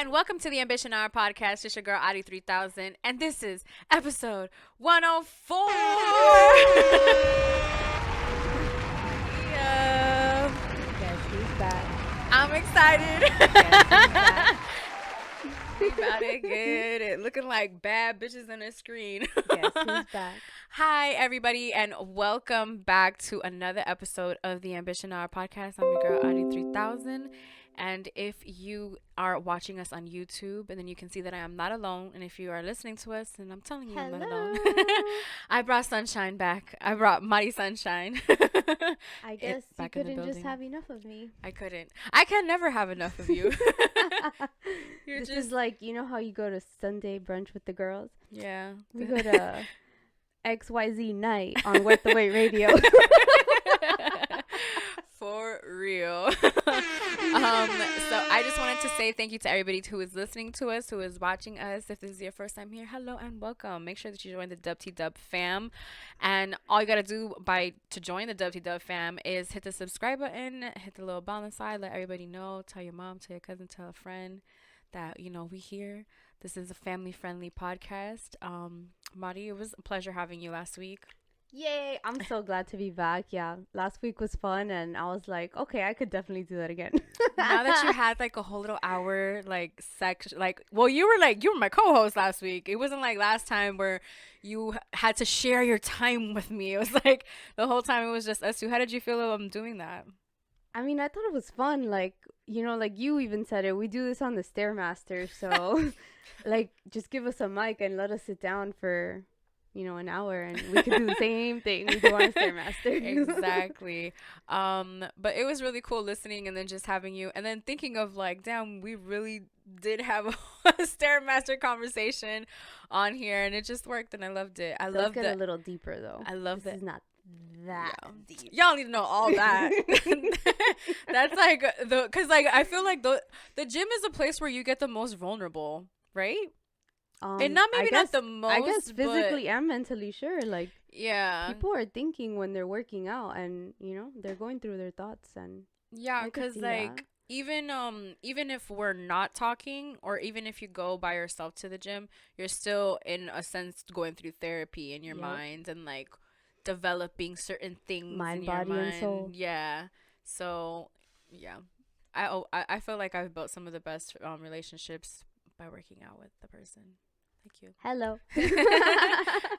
and welcome to the Ambition Hour podcast. It's your girl, Audi 3000, and this is episode 104. Yeah. Guess who's back? I'm excited. Guess who's back? We about to get it. Looking like bad bitches on the screen. Guess who's back? Hi, everybody, and welcome back to another episode of the Ambition Hour podcast. I'm your girl, Audi 3000. And if you are watching us on YouTube, and then you can see that I am not alone. And if you are listening to us, then I'm telling you I'm not alone. I brought sunshine back. I brought Mighty Sunshine. I guess you back in the couldn't just building. have enough of me. I couldn't. I can never have enough of you. You're This just is like, you know how you go to Sunday brunch with the girls? yeah. We go to XYZ night on Worth the Wait Radio. For real. So I just wanted to say thank you to everybody who is listening to us, who is watching us. If this is your first time here, hello and welcome. Make sure that you join the Dub fam. And all you got to do to join the Dub fam is hit the subscribe button, hit the little bell on the side, let everybody know, tell your mom, tell your cousin, tell a friend that, you know, we here. This is a family-friendly podcast. Mari, it was a pleasure having you last week. Yay! I'm so glad to be back. Yeah, last week was fun, and I was like, okay, I could definitely do that again. Now that you had like a whole little hour you were my co-host last week. It wasn't like last time where you had to share your time with me. It was like the whole time it was just us two. How did you feel about doing that? I mean, I thought it was fun. Like, you know, like you even said it. We do this on the Stairmaster, so like, just give us a mic and let us sit down for, you know, an hour, and we could do the same thing we do on a Stairmaster. Exactly. But it was really cool listening and then just having you and then thinking of like, damn, we really did have a Stairmaster conversation on here, and it just worked, and I loved it. I loved it. Let's get a little deeper though. I love This it. is not that deep. Y'all need to know all that. That's like because like I feel like the gym is a place where you get the most vulnerable, right? And not the most. I guess physically and mentally, sure. Like, yeah, people are thinking when they're working out, and you know they're going through their thoughts, and yeah, I could because see like that. even if we're not talking, or even if you go by yourself to the gym, you're still in a sense going through therapy in your Yep. mind and like developing certain things Mind, in your body, mind. and soul. Yeah, so yeah, I feel like I've built some of the best relationships by working out with the person. Thank you. Hello.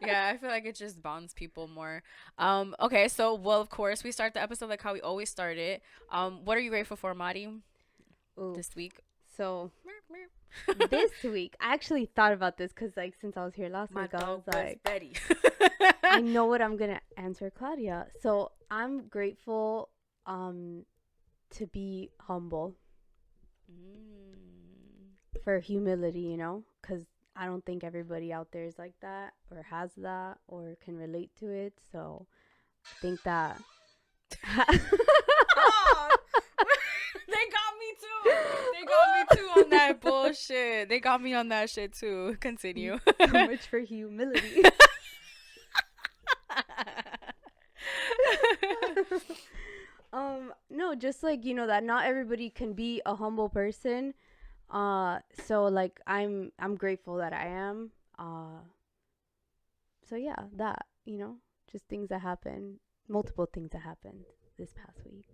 Yeah, I feel like it just bonds people more. Okay, so well, of course, we start the episode like how we always start it. What are you grateful for, Madi, Ooh, this week? so this week, I actually thought about this because, like, since I was here last My week, I was dog was like, Betty. I know what I'm gonna answer, Claudia. So I'm grateful, to be humble, for humility, you know, because I don't think everybody out there is like that or has that or can relate to it. So I think that Oh, they got me too. They got me too on that bullshit. They got me on that shit too. Continue. so much for humility. No, just like, you know, that not everybody can be a humble person. So like I'm grateful that I am. So yeah, that, you know, just things that happen, multiple things that happened this past week.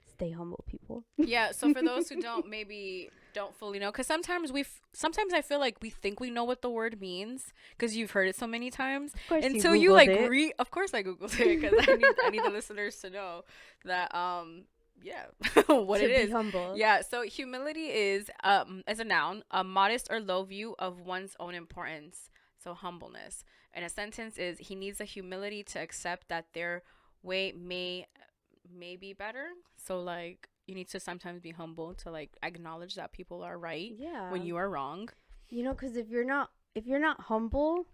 Stay humble, people. Yeah, so for those who don't fully know, because sometimes I feel like we think we know what the word means because you've heard it so many times Of course until you like of course I googled it because I need the listeners to know that yeah what to it is. be humble. Yeah, so humility is as a noun, a modest or low view of one's own importance. So humbleness. And a sentence is he needs the humility to accept that their way may be better. So like you need to sometimes be humble to like acknowledge that people are right Yeah. when you are wrong. You know, because if you're not humble,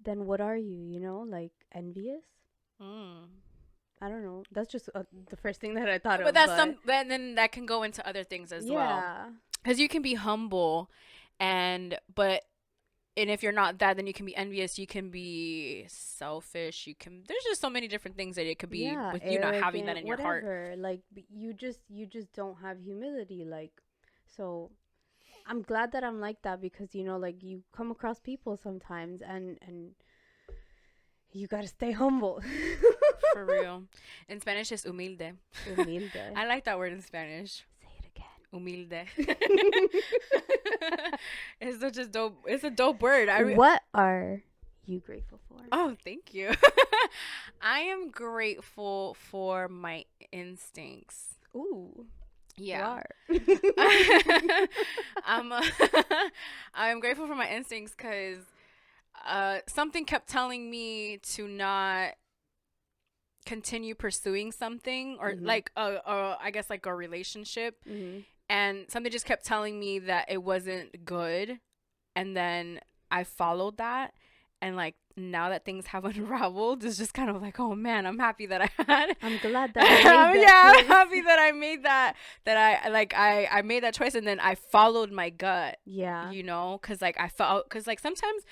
then what are you? You know, like envious. I don't know. That's just the first thing that I thought of. But that's then that can go into other things as well. Yeah. Because you can be humble, and if you're not that, then you can be envious. You can be selfish. There's just so many different things that it could be with you not having that in your heart. Like you just don't have humility. Like, so I'm glad that I'm like that because like you come across people sometimes and you gotta stay humble. For real. In Spanish, it's humilde. Humilde. I like that word in Spanish. Say it again. Humilde. It's such a dope. It's a dope word. What are you grateful for? Oh, thank you. I am grateful for my instincts. Ooh. Yeah. You are. I'm I'm grateful for my instincts because something kept telling me to not continue pursuing something or like I guess like a relationship, and something just kept telling me that it wasn't good, and then I followed that, and like now that things have unraveled, it's just kind of like, oh man, I'm happy that I had. I'm glad that I made that yeah, choice. I'm happy that I made I made that choice, and then I followed my gut. Yeah. Because like I felt, because like sometimes,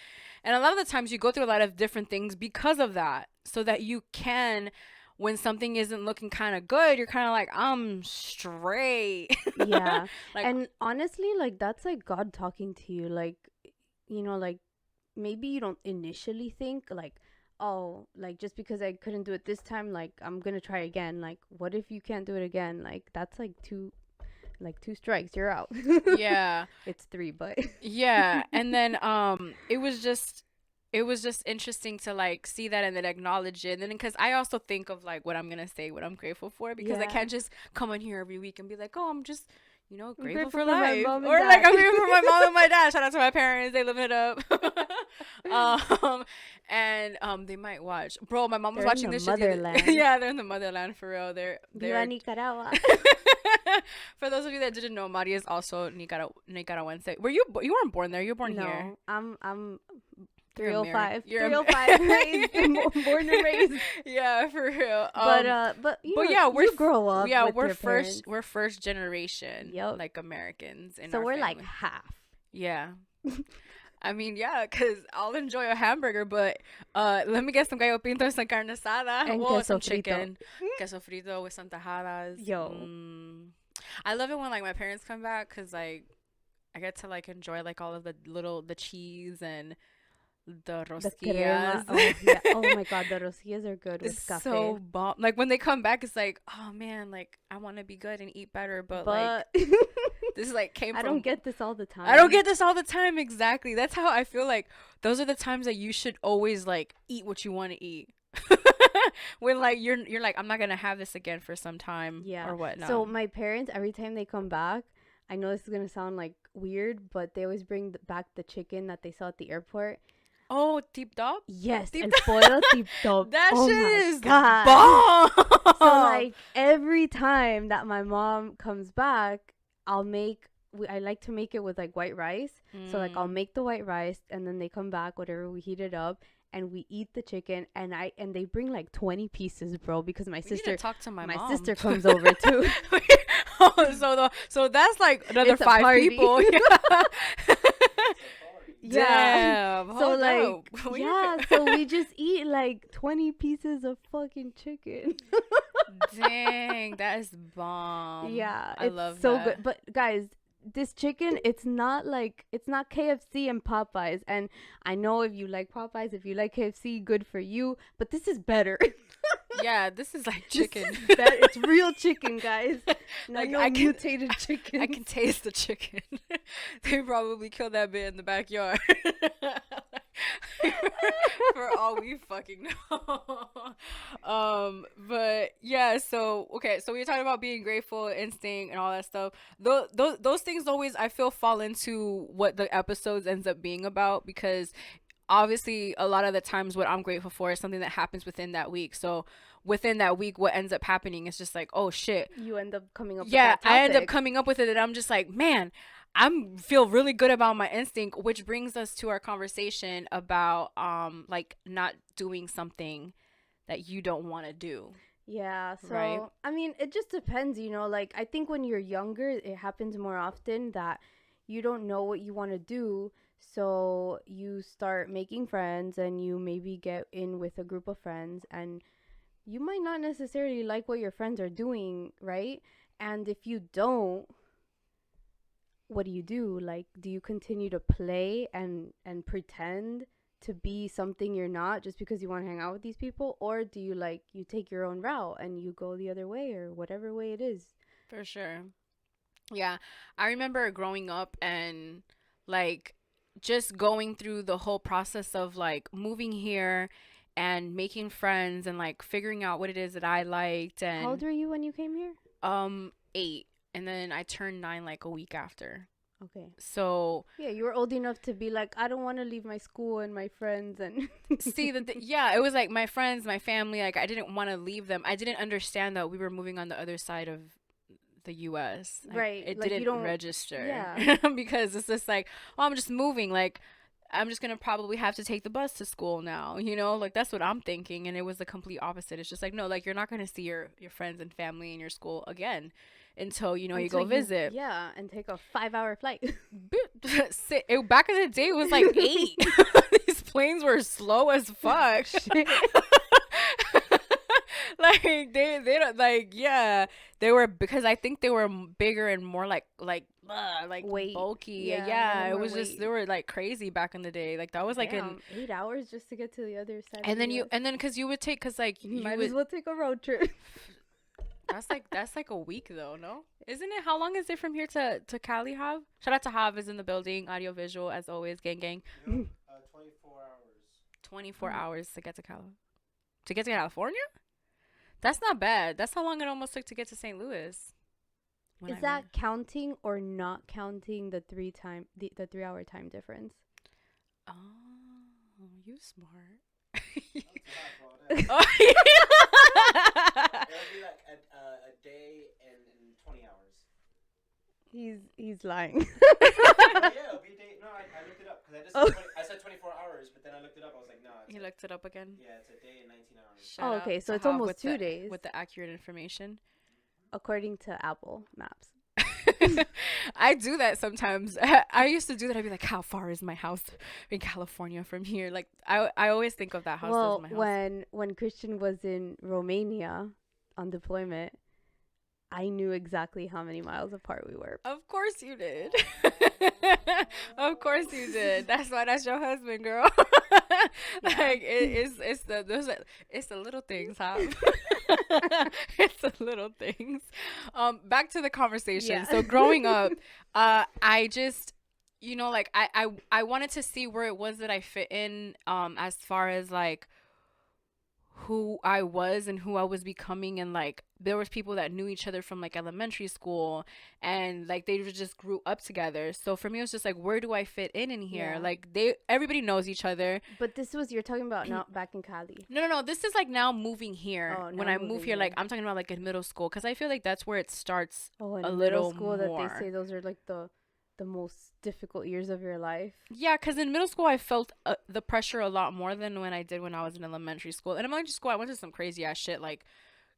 and a lot of the times you go through a lot of different things because of that, so that you can, when something isn't looking kind of good, you're kind of like, I'm straight. Yeah. Like, And honestly, like that's like God talking to you. Like, like maybe you don't initially think like, oh, like just because I couldn't do it this time, like I'm gonna try again. Like, what if you can't do it again? Like that's like two strikes, you're out. yeah. It's three, but Yeah. And then it was just interesting to like see that and then acknowledge it. And then because I also think of like what I'm gonna say, what I'm grateful for, because I Yeah. can't just come in here every week and be like, oh, I'm just grateful grateful for for my life, mom and or like dad. I'm grateful for my mom and my dad. Shout out to my parents, they living it up. And they might watch, bro. My mom was They're in watching the this shit the other- motherland. yeah, they're in the motherland for real. They're Viva Nicaragua. For those of you that didn't know, Mari is also Nicaraguense. You weren't born there. You were born here. No, I'm You're 305. You're 305 raised, born and raised. Yeah, for real. But yeah, you grow up. Yeah, with we're your first. parents. We're first generation. Yep. Like Americans in So our we're family. like half. Yeah. I mean, yeah, because I'll enjoy a hamburger, but let me get some gallo pinto and some carne asada. And Whoa, queso some frito. chicken. Queso frito with some tajadas. Yo. I love it when like my parents come back, because like I get to like enjoy like all of the cheese and the The crema. rosquillas. Oh, yeah. Oh my god, the rosquillas are good with It's café. so bomb. Like when they come back, it's like, oh man, like I want to be good and eat better, but like this like came I from. don't get this all the time. I don't get this all the time. Exactly. That's how I feel like those are the times that you should always like eat what you want to eat. When like you're like, I'm not gonna have this again for some time. Yeah. Or whatnot. So my parents, every time they come back, I know this is gonna sound like weird, but they always bring back the chicken that they saw at the airport. Oh, tip top? Yes, Tip el top. pollo tip top. That Oh shit my is God. bomb. So like every time that my mom comes back, I like to make it with like white rice. So like I'll make the white rice, and then they come back, whatever, we heat it up and we eat the chicken, and they bring like 20 pieces, bro, because my We need sister to talk to my mom. sister comes over too. So that's like another It's a 5 party. people. Yeah. Yeah. Damn. So hold like up. yeah, so we just eat like 20 pieces of fucking chicken. Dang, that is bomb. Yeah, I it's love so that. good. But guys, this chicken, it's not KFC and Popeyes. And I know if you like Popeyes, if you like KFC, good for you. But this is better. Yeah, this is like chicken. This is better. It's real chicken, guys. Like, No I can- mutated chicken. I can taste the chicken. They probably killed that bit in the backyard. For all we fucking know. But yeah, so okay, so we were talking about being grateful, instinct, and all that stuff. Those things always, I feel, fall into what the episodes ends up being about, because obviously a lot of the times what I'm grateful for is something that happens within that week. So within that week, what ends up happening is just like, oh shit. You end up coming up with Yeah, that I end up topic. coming up with it, and I'm just like, man, feel really good about my instinct, which brings us to our conversation about like not doing something that you don't want to do. Yeah, so Right. I mean, it just depends, like I think when you're younger, it happens more often that you don't know what you want to do, so you start making friends and you maybe get in with a group of friends, and you might not necessarily like what your friends are doing, right? And if you don't, what do? Like, do you continue to play and pretend to be something you're not just because you want to hang out with these people, or do you like you take your own route and you go the other way or whatever way it is? For sure. Yeah. I remember growing up and like just going through the whole process of like moving here and making friends and like figuring out what it is that I liked. How old And were you when you came here? 8, and then I turned 9 like a week after. Okay. So Yeah, you were old enough to be like, I don't want to leave my school and my friends and see yeah, it was like my friends, my family, like I didn't want to leave them. I didn't understand that we were moving on the other side of the US. right. It Like you didn't don't. register. Yeah. Because it's just like, oh, I'm just moving, like I'm just gonna probably have to take the bus to school now, like that's what I'm thinking. And it was the complete opposite. It's just like, no, like you're not gonna see your friends and family in your school again until you Until go visit. Yeah, and take a 5-hour flight. Back in the day it was like 8. These planes were slow as fuck. Like they don't like, yeah, they were, because I think they were bigger and more like Weight. bulky. Yeah, they Yeah, had it more was just, weight. they were like crazy back in the day. Like that was like Damn, 8 hours just to get to the other side. and of then the you US. and then because you would take, because like You you might would, as well take a road trip. that's like a week though, no? Isn't it? How long is it from here to Cali? Have shout out to Hav is in the building, audio visual as always, gang gang. 24 hours. 24 hours to get to California. That's not bad. That's how long it almost took to get to St. Louis. Is that counting or not counting the 3-hour time difference? Oh, you smart. It'll Oh, be like a day and 20 hours. He's lying. Yeah, it'll be a day. No, I looked it up because I said 24 hours, but then I looked it up. I was like, nah. You looked it up again? Yeah, it's a day and 19 hours. Shout Oh, out okay, so to it's Hav almost with 2 days. with the accurate information. According to Apple Maps. I do that sometimes. I used to do that. I'd be like, how far is my house in California from here? Like I always think of that house as my house. When Christian was in Romania on deployment, I knew exactly how many miles apart we were. Of course you did. Of course you did. That's why that's your husband, girl. Like it's the little things, huh? It's the little things. Back to the conversation. Yeah. So growing up, I just, like I wanted to see where it was that I fit in, as far as like who I was and who I was becoming. And like there was people that knew each other from like elementary school, and like they just grew up together. So for me it was just like, where do I fit in here? Yeah. Like everybody knows each other. But you're talking about not back in Cali. No, this is like now moving here. Oh, When now I move moving here, like here. I'm talking about like in middle school, because I feel like that's where it starts. Oh, in A middle little school more. that they say those are like the most difficult years of your life. Yeah, because in middle school I felt the pressure a lot more than when I did when I was in elementary school. And in elementary school I went to some crazy ass shit, like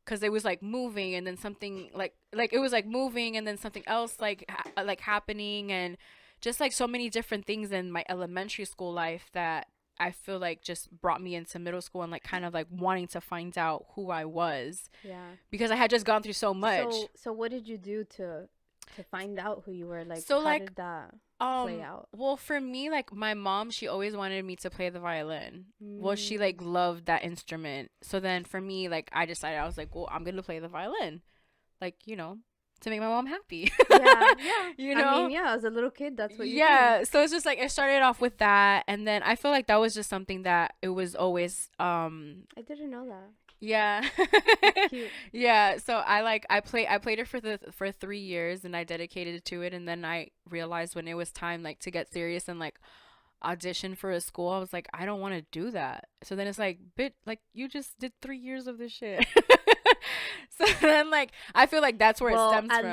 because it was like moving and then something like it was like moving and then something else like like happening, and just like so many different things in my elementary school life that I feel like just brought me into middle school and like kind of like wanting to find out who I was, Yeah. because I had just gone through so much. So what did you do to find out who you were? Like, So, how like, did that play out? Well, for me, like my mom, she always wanted me to play the violin. Well, she like loved that instrument. So then for me, like I decided, I was like, well, I'm gonna play the violin, like to make my mom happy. Yeah. I mean, yeah, as a little kid, that's what you do. So it's just like it started off with that, and then I feel like that was just something that it was always I didn't know that. yeah. Cute. Yeah, so I played it for 3 years, and I dedicated to it. And then I realized when it was time like to get serious and like audition for a school, I was like, I don't want to do that. So then it's like, like you just did 3 years of this shit. So then like I feel like that's where it stems from.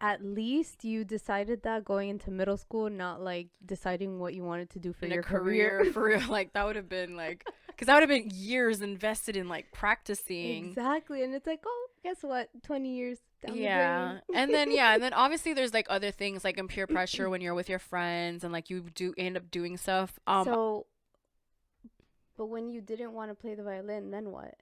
At least you decided that going into middle school, not like deciding what you wanted to do for In your a career for real, like that would have been like, because that would have been years invested in like practicing. Exactly. And it's like, oh, guess what, 20 years down the drain. And then obviously there's like other things like in peer pressure when you're with your friends and like you do end up doing stuff. So but when you didn't want to play the violin, then what?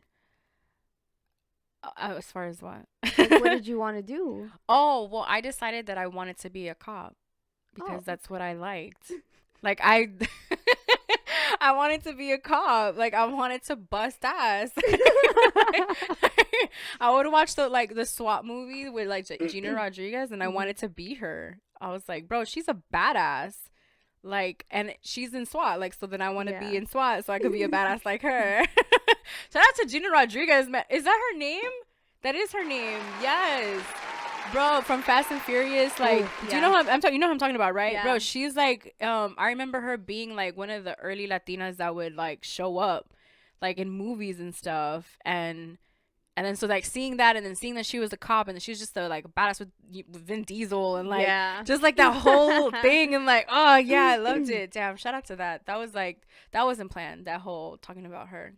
As far as what? Like, what did you want to do? Oh, well, I decided that I wanted to be a cop. because Oh. that's what I liked. Like I I wanted to be a cop. Like I wanted to bust ass. I would watch the SWAT movie with like Gina Rodriguez, and I wanted to be her. I was like, bro, she's a badass. Like, and she's in SWAT. Like, so then I want to be Yeah. in SWAT so I could be a badass like her. Shout out to Gina Rodriguez. Is that her name? That is her name. Yes. Bro, from Fast and Furious, like, Oof, do you know yeah. who I'm talking? You know who I'm talking about, right? Yeah. Bro, she's like, I remember her being like one of the early Latinas that would like show up, like in movies and stuff, and then so like seeing that, and then seeing that she was a cop, and then she was just a like badass with Vin Diesel, and like Yeah. just like that whole thing, and like, oh yeah, I loved it. Damn, shout out to that. That was like, that wasn't planned. That whole talking about her,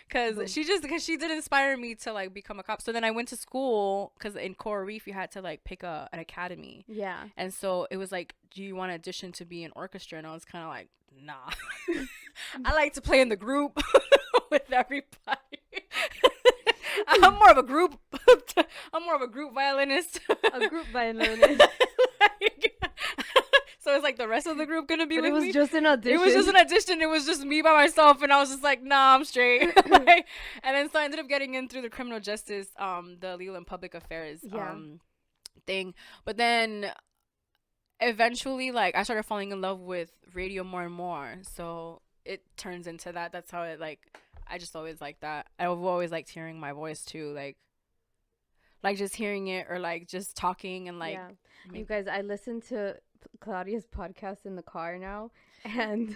because she did inspire me to like become a cop. So then I went to school, because in Coral Reef you had to like pick an academy, Yeah. and so it was like, do you want to audition to be an orchestra? And I was kind of like, nah. I like to play in the group with everybody. I'm more of a group. I'm more of a group violinist. A group violinist. Like, so it's like the rest of the group gonna be But with it was me. just an audition. It was just an audition. It was just me by myself, and I was just like, nah, I'm straight. Like, and then so I ended up getting in through the criminal justice, the legal and public affairs, Yeah. thing. But then eventually, like, I started falling in love with radio more and more. So it turns into that. That's how it like. I just always like that. I've always liked hearing my voice too, like just hearing it, or like just talking, and like, Yeah. You guys, I listen to Claudia's podcast in the car now, and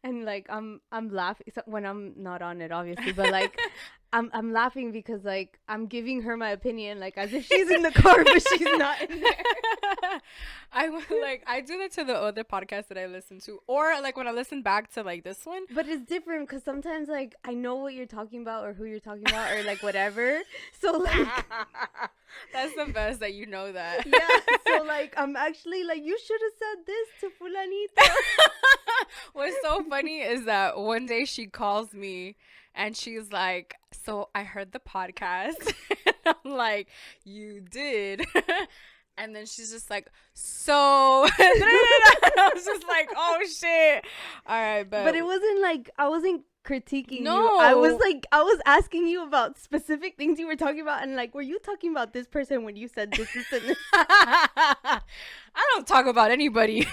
like I'm laughing when I'm not on it, obviously, but like I'm laughing because like I'm giving her my opinion, like as if she's in the car, but she's not in there. I do that to the other podcasts that I listen to, or like when I listen back to like this one. But it's different because sometimes like I know what you're talking about or who you're talking about or like whatever. So like That's the best that you know that. yeah. So like I'm actually like, you should have said this to Fulanita. What's so funny is that one day she calls me and she's like, so I heard the podcast. And I'm like, you did. And then she's just like, so I was just like, oh shit. All right, But it wasn't like I wasn't critiquing No. you. I was asking you about specific things you were talking about, and like, were you talking about this person when you said this and this? I don't talk about anybody.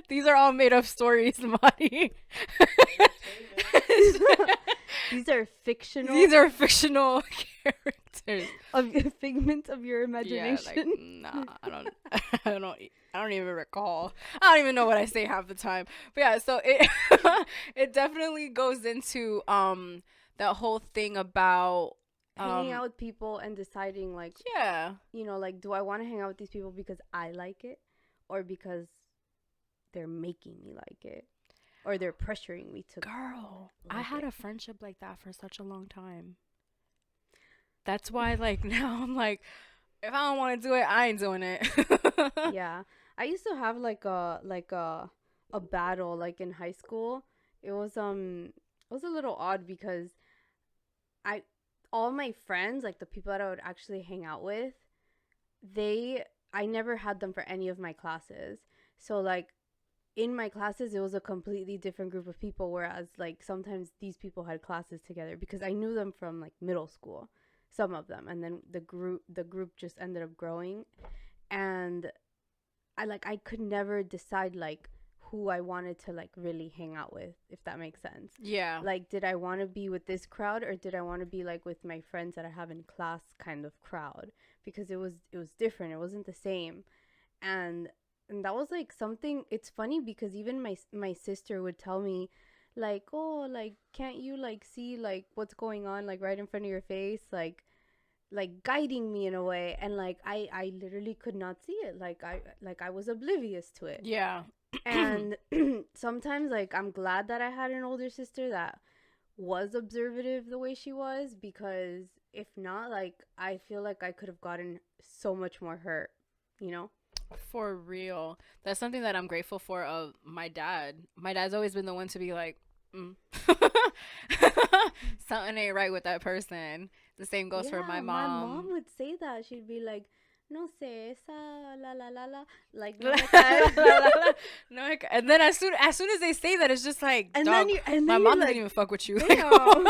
These are all made up stories, Marty. These are fictional. These are fictional characters. of figments of your Yeah, imagination. like, nah, I don't even recall. I don't even know what I say half the time. But yeah, so it it definitely goes into that whole thing about Hanging out with people and deciding like, yeah. you know, like, do I want to hang out with these people because I like it, or because they're making me like it, or they're pressuring me to. Girl, I like had it. a friendship like that for such a long time. That's why, like, now I'm like, if I don't want to do it, I ain't doing it. Yeah, I used to have like a battle like in high school. It was a little odd because all my friends, like the people that I would actually hang out with, I never had them for any of my classes. So like in my classes it was a completely different group of people, whereas like sometimes these people had classes together because I knew them from like middle school, some of them, and then the group just ended up growing. And I could never decide like who I wanted to like really hang out with, if that makes sense. Yeah. Like, did I want to be with this crowd, or did I want to be like with my friends that I have in class kind of crowd? Because it was different. It wasn't the same. And that was like something. It's funny because even my sister would tell me like, oh, like, can't you like see like what's going on like right in front of your face, like guiding me in a way. And like I literally could not see it. Like I was oblivious to it. Yeah. And sometimes like I'm glad that I had an older sister that was observative the way she was, because if not, like, I feel like I could have gotten so much more hurt, you know? For real. That's something that I'm grateful for of my dad. My dad's always been the one to be like, something ain't right with that person. The same goes for my mom. My mom would say that. She'd be like, No sé, esa la la la la. Like, no La, me la, cae. la, la. No, and then as soon as they say that, it's just like, And dog, then my you're mom like, doesn't even fuck with you. damn.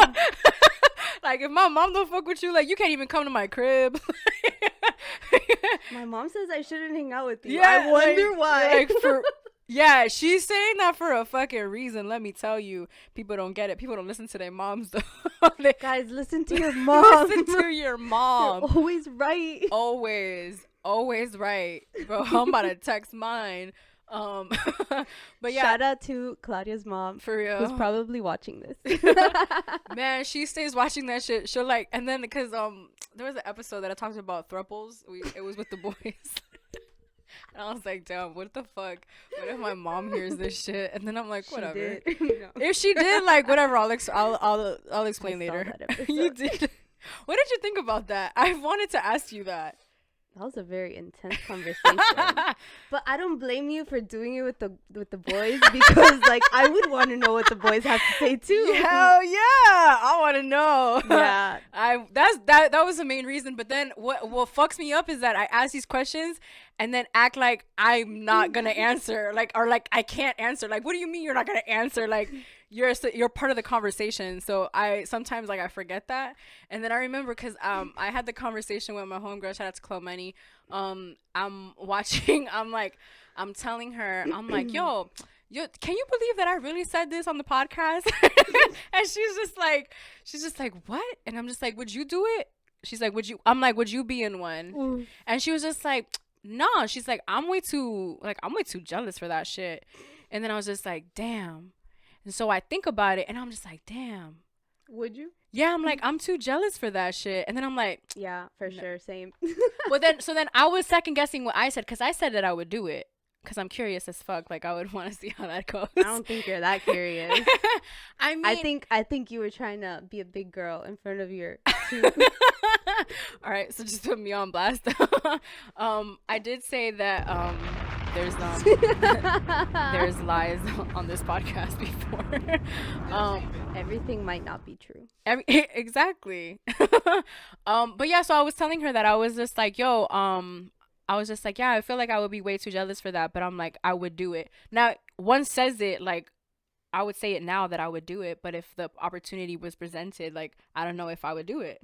Like, if my mom don't fuck with you, like, you can't even come to my crib. My mom says I shouldn't hang out with you. Yeah, I wonder like, why. like for yeah, she's saying that for a fucking reason. Let me tell you, people don't get it. People don't listen to their moms though. They Guys, listen to your mom. listen to your mom. You're always right. Always right, bro. I'm about to text mine. But yeah, Shout out to Claudia's mom, for real. who's probably watching this. Man, she stays watching that shit. She'll like, and then because there was an episode that I talked about thruples. It was with the boys. And I was like, damn, what the fuck? What if my mom hears this shit? And then I'm like, whatever. No. If she did, like, whatever, I'll explain I later. saw that episode. You did. What did you think about that? I wanted to ask you that. That was a very intense conversation. But I don't blame you for doing it with the boys, because like I would want to know what the boys have to say too. Hell yeah, I want to know. Yeah. That was the main reason. But then what fucks me up is that I ask these questions and then act like I'm not gonna answer, like, or like I can't answer. Like, what do you mean you're not gonna answer? Like, you're part of the conversation. So I sometimes, like, I forget that. And then I remember because I had the conversation with my homegirl, shout out to Chloe Money. I'm watching, I'm telling her, I'm like, yo, can you believe that I really said this on the podcast? And she's just like, what? And I'm just like, would you do it? She's like, I'm like, would you be in one? And she was just like, no. She's like, I'm way too jealous for that shit. And then I was just like, damn. And so I think about it and I'm just like, damn. Would you? Yeah, I'm like, I'm too jealous for that shit. And then I'm like, Yeah, for sure, same. well, then I was second guessing what I said, because I said that I would do it because I'm curious as fuck. Like, I would want to see how that goes. I don't think you're that curious. I mean, I think you were trying to be a big girl in front of your two. All right, so just put me on blast. I did say that there's lies on this podcast before. Everything might not be true. Exactly. But yeah, so I was telling her that I was just like, yo, I was just like, yeah, I feel like I would be way too jealous for that, but I'm like, I would do it. Now, one says it, like, I would say it now that I would do it, but if the opportunity was presented, like, I don't know if I would do it.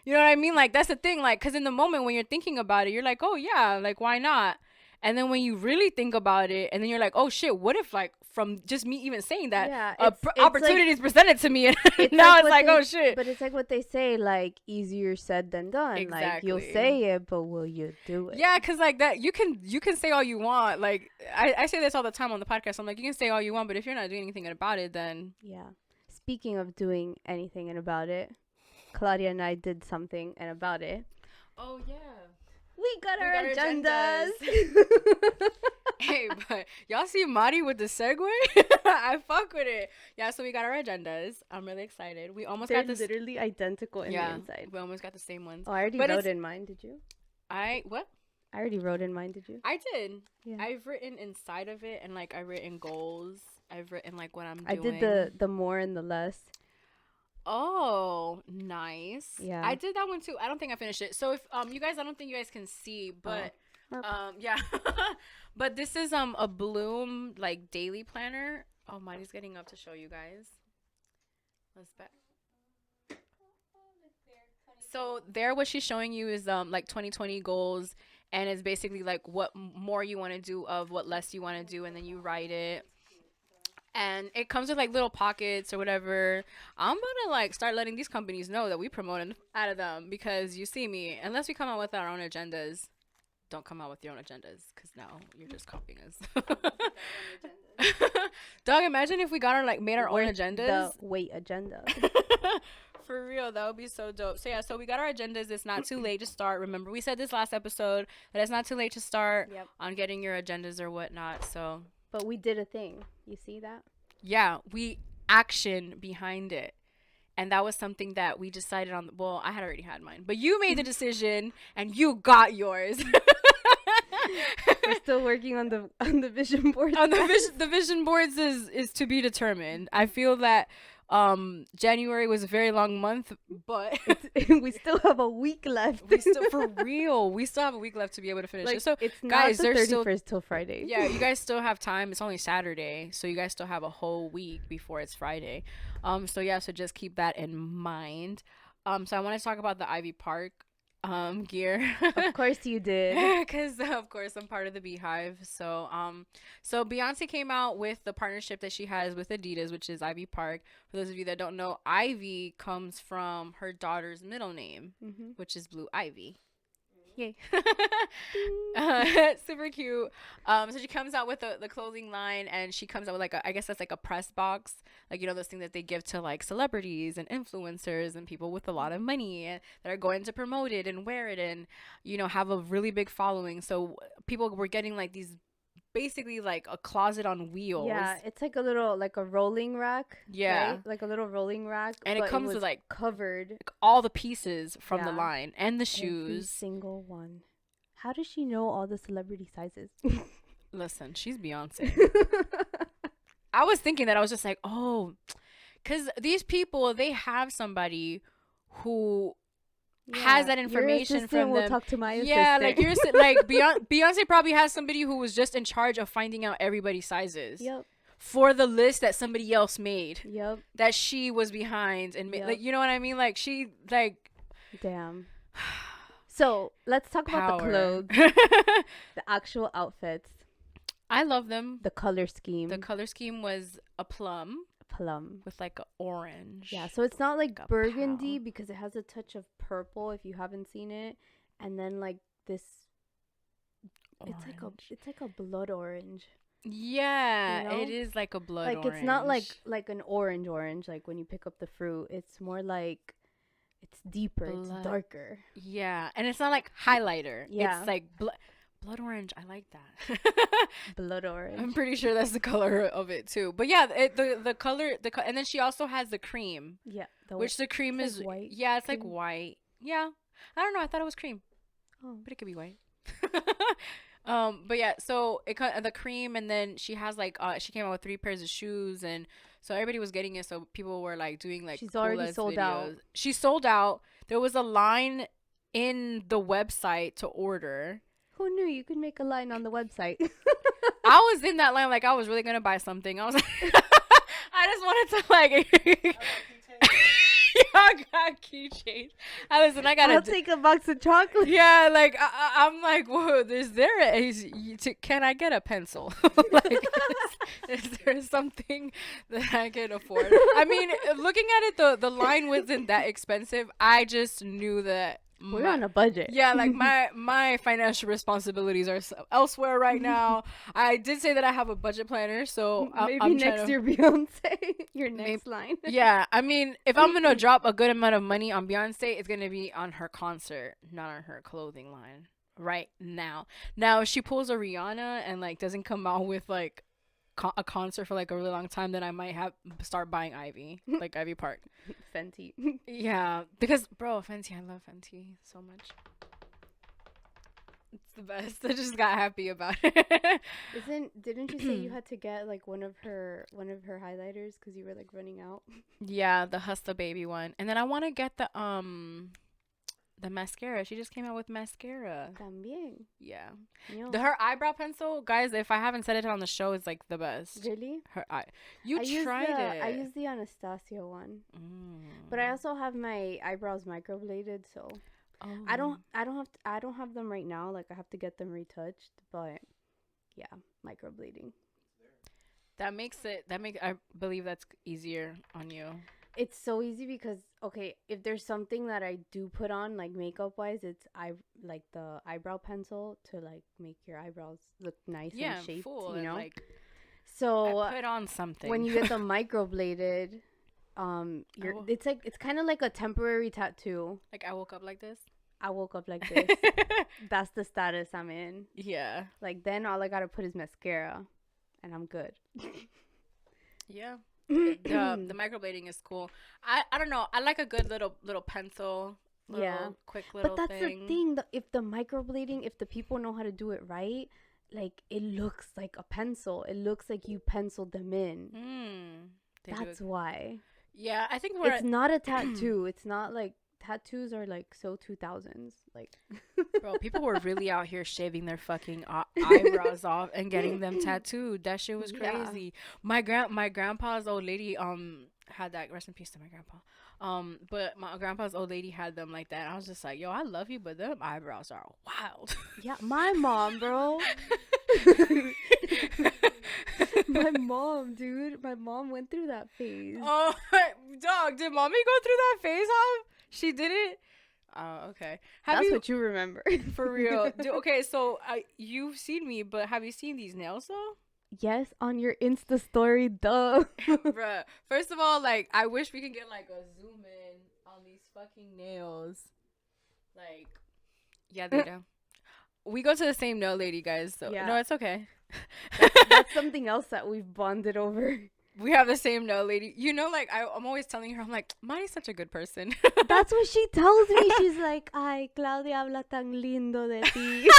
You know what I mean? Like, that's the thing, like, because in the moment when you're thinking about it, you're like, oh yeah, like, why not? And then when you really think about it, and then you're like, oh shit, what if, like, from just me even saying that, Yeah, opportunity is presented to me, and it's now like it's like, what oh shit. But it's like what they say, like, easier said than done. Like, you'll Exactly. say it, but will you do it? Yeah, because, like, that, you can say all you want. Like, I say this all the time on the podcast. I'm like, you can say all you want, but if you're not doing anything about it, then... Yeah. Speaking of doing anything and about it, Claudia and I did something and about it. Oh, yeah. We got We our got our agendas. Hey, but y'all see Mari with the segue? I fuck with it. Yeah, so we got our agendas. I'm really excited. We almost They're got this. literally identical in the inside. We almost got the same ones. Oh, I already But wrote it's- in mine, did you? What? I already wrote in mine, did you? I did. Yeah. I've written inside of it, and, like, I've written goals. I've written, like, what I'm doing. I did the more and the less. Oh, nice. Yeah. I did that one too. I don't think I finished it. So if you guys, I don't think you guys can see, but yeah. But this is a Bloom, like, daily planner. Oh, Mari's getting up to show you guys. Let's back. So there, what she's showing you is like 2020 goals, and it's basically like what more you want to do of what less you want to do, and then you write it. And it comes with, like, little pockets or whatever. I'm gonna, like, start letting these companies know that we promoting out of them, because you see me, unless we come out with our own agendas, don't come out with your own agendas, because now you're just copying us. Dog, imagine if we got our, like, made our own agendas. The weight agenda. For real, that would be so dope. So yeah, so we got our agendas. It's not too late to start. Remember, we said this last episode that it's not too late to start on getting your agendas or whatnot. So, But we did a thing. You see that? yeah, we action behind it. And that was something that we decided on. Well, I had already had mine, but you made the decision and you got yours. We're still working on the vision board. On the vision boards is to be determined. I feel that January was a very long month, but We still have a week left. we still for real. We still have a week left to be able to finish it. So it's guys, not the there's still 31st till Friday. yeah, you guys still have time. It's only Saturday, so you guys still have a whole week before it's Friday. So yeah, so just keep that in mind. So I want to talk about the Ivy Park gear. Of course you did. Because of course I'm part of the Beehive. So so Beyonce came out with the partnership that she has with Adidas, which is Ivy Park. For those of you that don't know, Ivy comes from her daughter's middle name, which is Blue Ivy. Yay. Super cute. So she comes out with the clothing line, and she comes out with like I guess that's like a press box, like, you know, those things that they give to like celebrities and influencers and people with a lot of money that are going to promote it and wear it and, you know, have a really big following. So people were getting like these, basically like a closet on wheels. Yeah, it's like a little, like a rolling rack. Yeah. Right? Like a little rolling rack. And it comes with like covered. Like all the pieces from the Yeah. line and the Every shoes. single one. How does she know all the celebrity sizes? Listen, she's Beyonce. I was thinking that. I was just like, oh, because these people, they have somebody who has that information from will them. talk to my Yeah, assistant. like like Beyonce probably has somebody who was just in charge of finding out everybody's sizes. Yep. For the list that somebody else made. Yep. That she was behind and Yep. like, you know what I mean? Like she like. Damn. So let's talk about the clothes, the actual outfits. I love them. The color scheme. The color scheme was a plum with like an orange. Yeah, so it's not like a burgundy pal. because it has a touch of purple if you haven't seen it, and then like this. Orange. It's like a blood orange. Yeah, You know? it is like a blood Like orange. it's not like an orange like when you pick up the fruit. It's more like it's deeper. It's darker. Yeah, and it's not like highlighter. Yeah. It's like blood orange. I like that. Blood orange. I'm pretty sure that's the color of it too. But yeah, the color and then she also has the cream. Yeah. Which the cream it's is like white Yeah, it's like cream. white. Yeah. I don't know. I thought it was cream. Oh. But it could be white. But yeah, so the cream, and then she has like she came out with 3 pairs of shoes, and so everybody was getting it. So people were like doing like She's already cool-ass sold out. videos. She sold out. There was a line in the website to order. Who knew you could make a line on the website? I was in that line like I was really gonna buy something. I was like, I just wanted to like. I got keychains. I'll take a box of chocolate. Yeah, like I'm like, whoa. Can I get a pencil? Like, is there something that I can afford? I mean, looking at it, the line wasn't that expensive. I just knew that. We're on a budget. Yeah, like my financial responsibilities are elsewhere right now. I did say that I have a budget planner, so Maybe I'm next year Beyonce, your next line. Yeah, I mean, if I'm gonna drop a good amount of money on Beyonce, it's gonna be on her concert, not on her clothing line. Right now, if she pulls a Rihanna and like doesn't come out with like a concert for like a really long time, then I might start buying Ivy, like Ivy Park. Fenty. Yeah, because bro, Fenty, I love Fenty so much. It's the best. I just got happy about it. Didn't you say you had to get like one of her highlighters because you were like running out? Yeah, the Hustler Baby one, and then I want to get the mascara. She just came out with mascara. También. Yeah. No. Her eyebrow pencil, guys, if I haven't said it on the show, is like the best. Really? Her eye. You tried it. I used the Anastasia one. But I also have my eyebrows microbladed, so I don't have them right now. Like I have to get them retouched, but yeah, microblading. I believe that's easier on you. It's so easy because okay, if there's something that I do put on like makeup wise, it's like the eyebrow pencil to like make your eyebrows look nice and shaped, full, you know. And, like, so I put on something. when you get the microbladed, it's kind of like a temporary tattoo. Like I woke up like this. I woke up like this. That's the status I'm in. Yeah. Like then all I gotta put is mascara, and I'm good. Yeah. The microblading is cool. I don't know. I like a good little pencil. Quick little But that's thing. the thing. If the microblading, if the people know how to do it right, like it looks like a pencil. It looks like you penciled them in. That's why. Yeah, I think It's not a tattoo. It's not like tattoos are like so 2000s. Like, bro, people were really out here shaving their fucking eyebrows off and getting them tattooed. That shit was yeah. crazy. My grandpa's old lady had that. Rest in peace to my grandpa. But my grandpa's old lady had them like that. I was just like, yo, I love you, but them eyebrows are wild. Yeah, my mom, bro. My mom, dude. My mom went through that phase. Oh, dog, did mommy go through that phase, huh? She did it. Oh, okay. That's what you remember. For real? Okay, so you've seen me, but have you seen these nails though? Yes, on your Insta story, duh. Bruh. First of all, like, I wish we could get like a zoom in on these fucking nails. Like, yeah, they do. We go to the same nail lady, guys. So Yeah. no, it's okay. That's something else that we've bonded over. We have the same nail lady. You know, like I'm always telling her, I'm like, Mari's such a good person. That's what she tells me. She's like, "Ay, Claudia habla tan lindo de ti."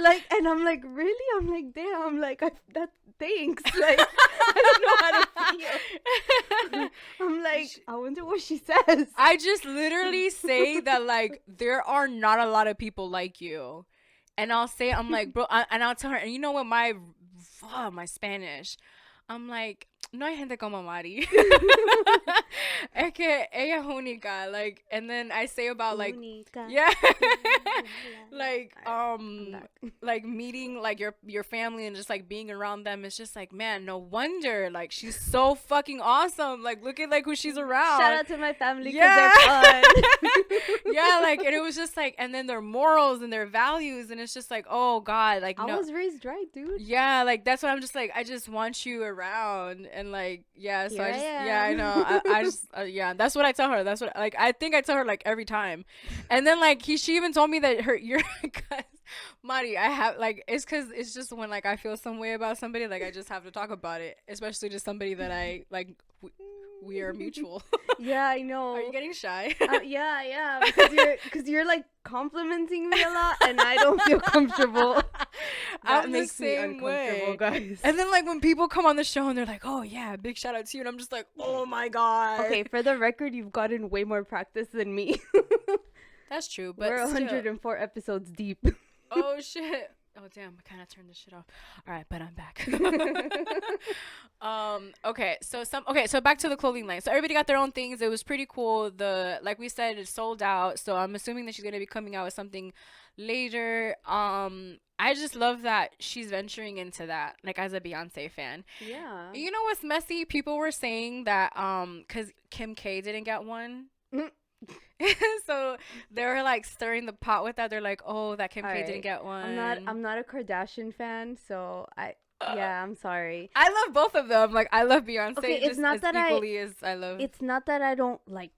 Like, and I'm like, really? I'm like, damn. Like, that thanks. Like, I don't know how to feel. I'm like, I wonder what she says. I just literally say that like there are not a lot of people like you, and I'll say I'm like, bro, and I'll tell her, and you know what, my Spanish, I'm like, no hay gente como Mari. Es que ella es única, like, and then I say about like, Única. yeah, Alright, I'm back. like meeting like your family and just like being around them. It's just like, man, no wonder, like, she's so fucking awesome. Like, look at like who she's around. Shout out to my family because Yeah. they're fun. Yeah, like, and it was just like, and then their morals and their values, and it's just like, oh god, like, I no, was raised right, dude. yeah, like, that's what I'm just like, I just want you around, and like, yeah, so Here I just, I yeah, I am. know, I just, yeah, that's what I tell her. That's what, like, I think I tell her like every time, and then like she even told me that you're, cause Mari, I have like, it's cause it's just when like I feel some way about somebody, like I just have to talk about it, especially just somebody that I like. We are mutual. Yeah, I know. Are you getting shy? Yeah, because you're like complimenting me a lot, and I don't feel comfortable. That I'm the makes me same uncomfortable, way. guys. And then like when people come on the show and they're like, "Oh yeah, big shout out to you," and I'm just like, "Oh my god." Okay, for the record, you've gotten way more practice than me. That's true, but We're still. 104 episodes deep. Oh shit. Oh damn, I kind of turned this shit off. All right, but I'm back. Okay, so back to the clothing line. So everybody got their own things. It was pretty cool. Like we said, it's sold out. So I'm assuming that she's going to be coming out with something later. I just love that she's venturing into that, like, as a Beyonce fan. Yeah. You know what's messy? People were saying that cuz Kim K didn't get one. So they were like stirring the pot with that. They're like, "Oh, that Kim K didn't get one." I'm not a Kardashian fan, so yeah, I'm sorry. I love both of them. Like, I love Beyonce Okay, it's just not as that equally as I love. It's not that I don't like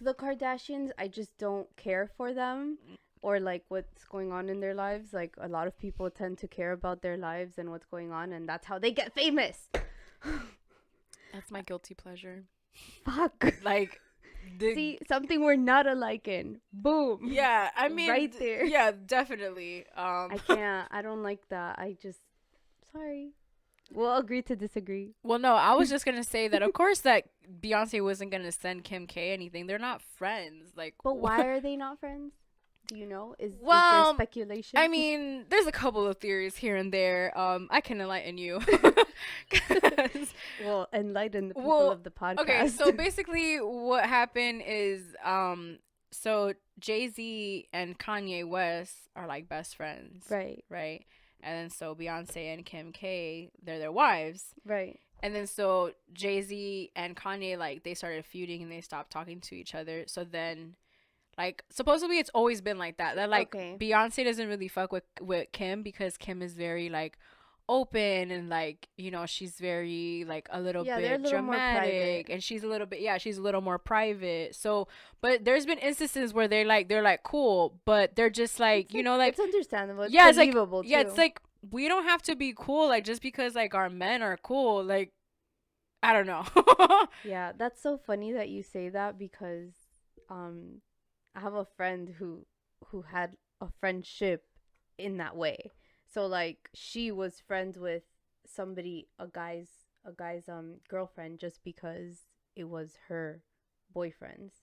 the Kardashians. I just don't care for them or like what's going on in their lives. Like, a lot of people tend to care about their lives and what's going on, and that's how they get famous. That's my guilty pleasure. Fuck. Like, See, something we're not alike in. Boom. yeah, I mean, Right there. Yeah, definitely. I can't. I don't like that. Sorry. We'll agree to disagree. Well, no, I was just gonna say that, of course, that Beyonce wasn't gonna send Kim K anything. They're not friends. Like, But why are they not friends? Do you know? Is there Well, speculation? I mean, there's a couple of theories here and there. I can enlighten you. 'Cause- Well, enlighten the people Well, of the podcast. okay, so basically what happened is so Jay-Z and Kanye West are like best friends. right. And then so Beyonce and Kim K, they're their wives. Right. And then so Jay-Z and Kanye, like, they started feuding and they stopped talking to each other. So then, like, supposedly it's always been like that. That, like, Okay. Beyonce doesn't really fuck with Kim because Kim is very, like, open and, like, you know, she's very, like, a little Yeah, bit they're a little more dramatic, private. and she's a little bit, yeah, she's a little more private. So, but there's been instances where they're like cool, but they're just like, It's you know, like, it's understandable. It's yeah, it's like, believable yeah, too. it's like, we don't have to be cool, like, just because, like, our men are cool, like, I don't know. Yeah, that's so funny that you say that because I have a friend who had a friendship in that way. So like she was friends with a guy's girlfriend just because it was her boyfriend's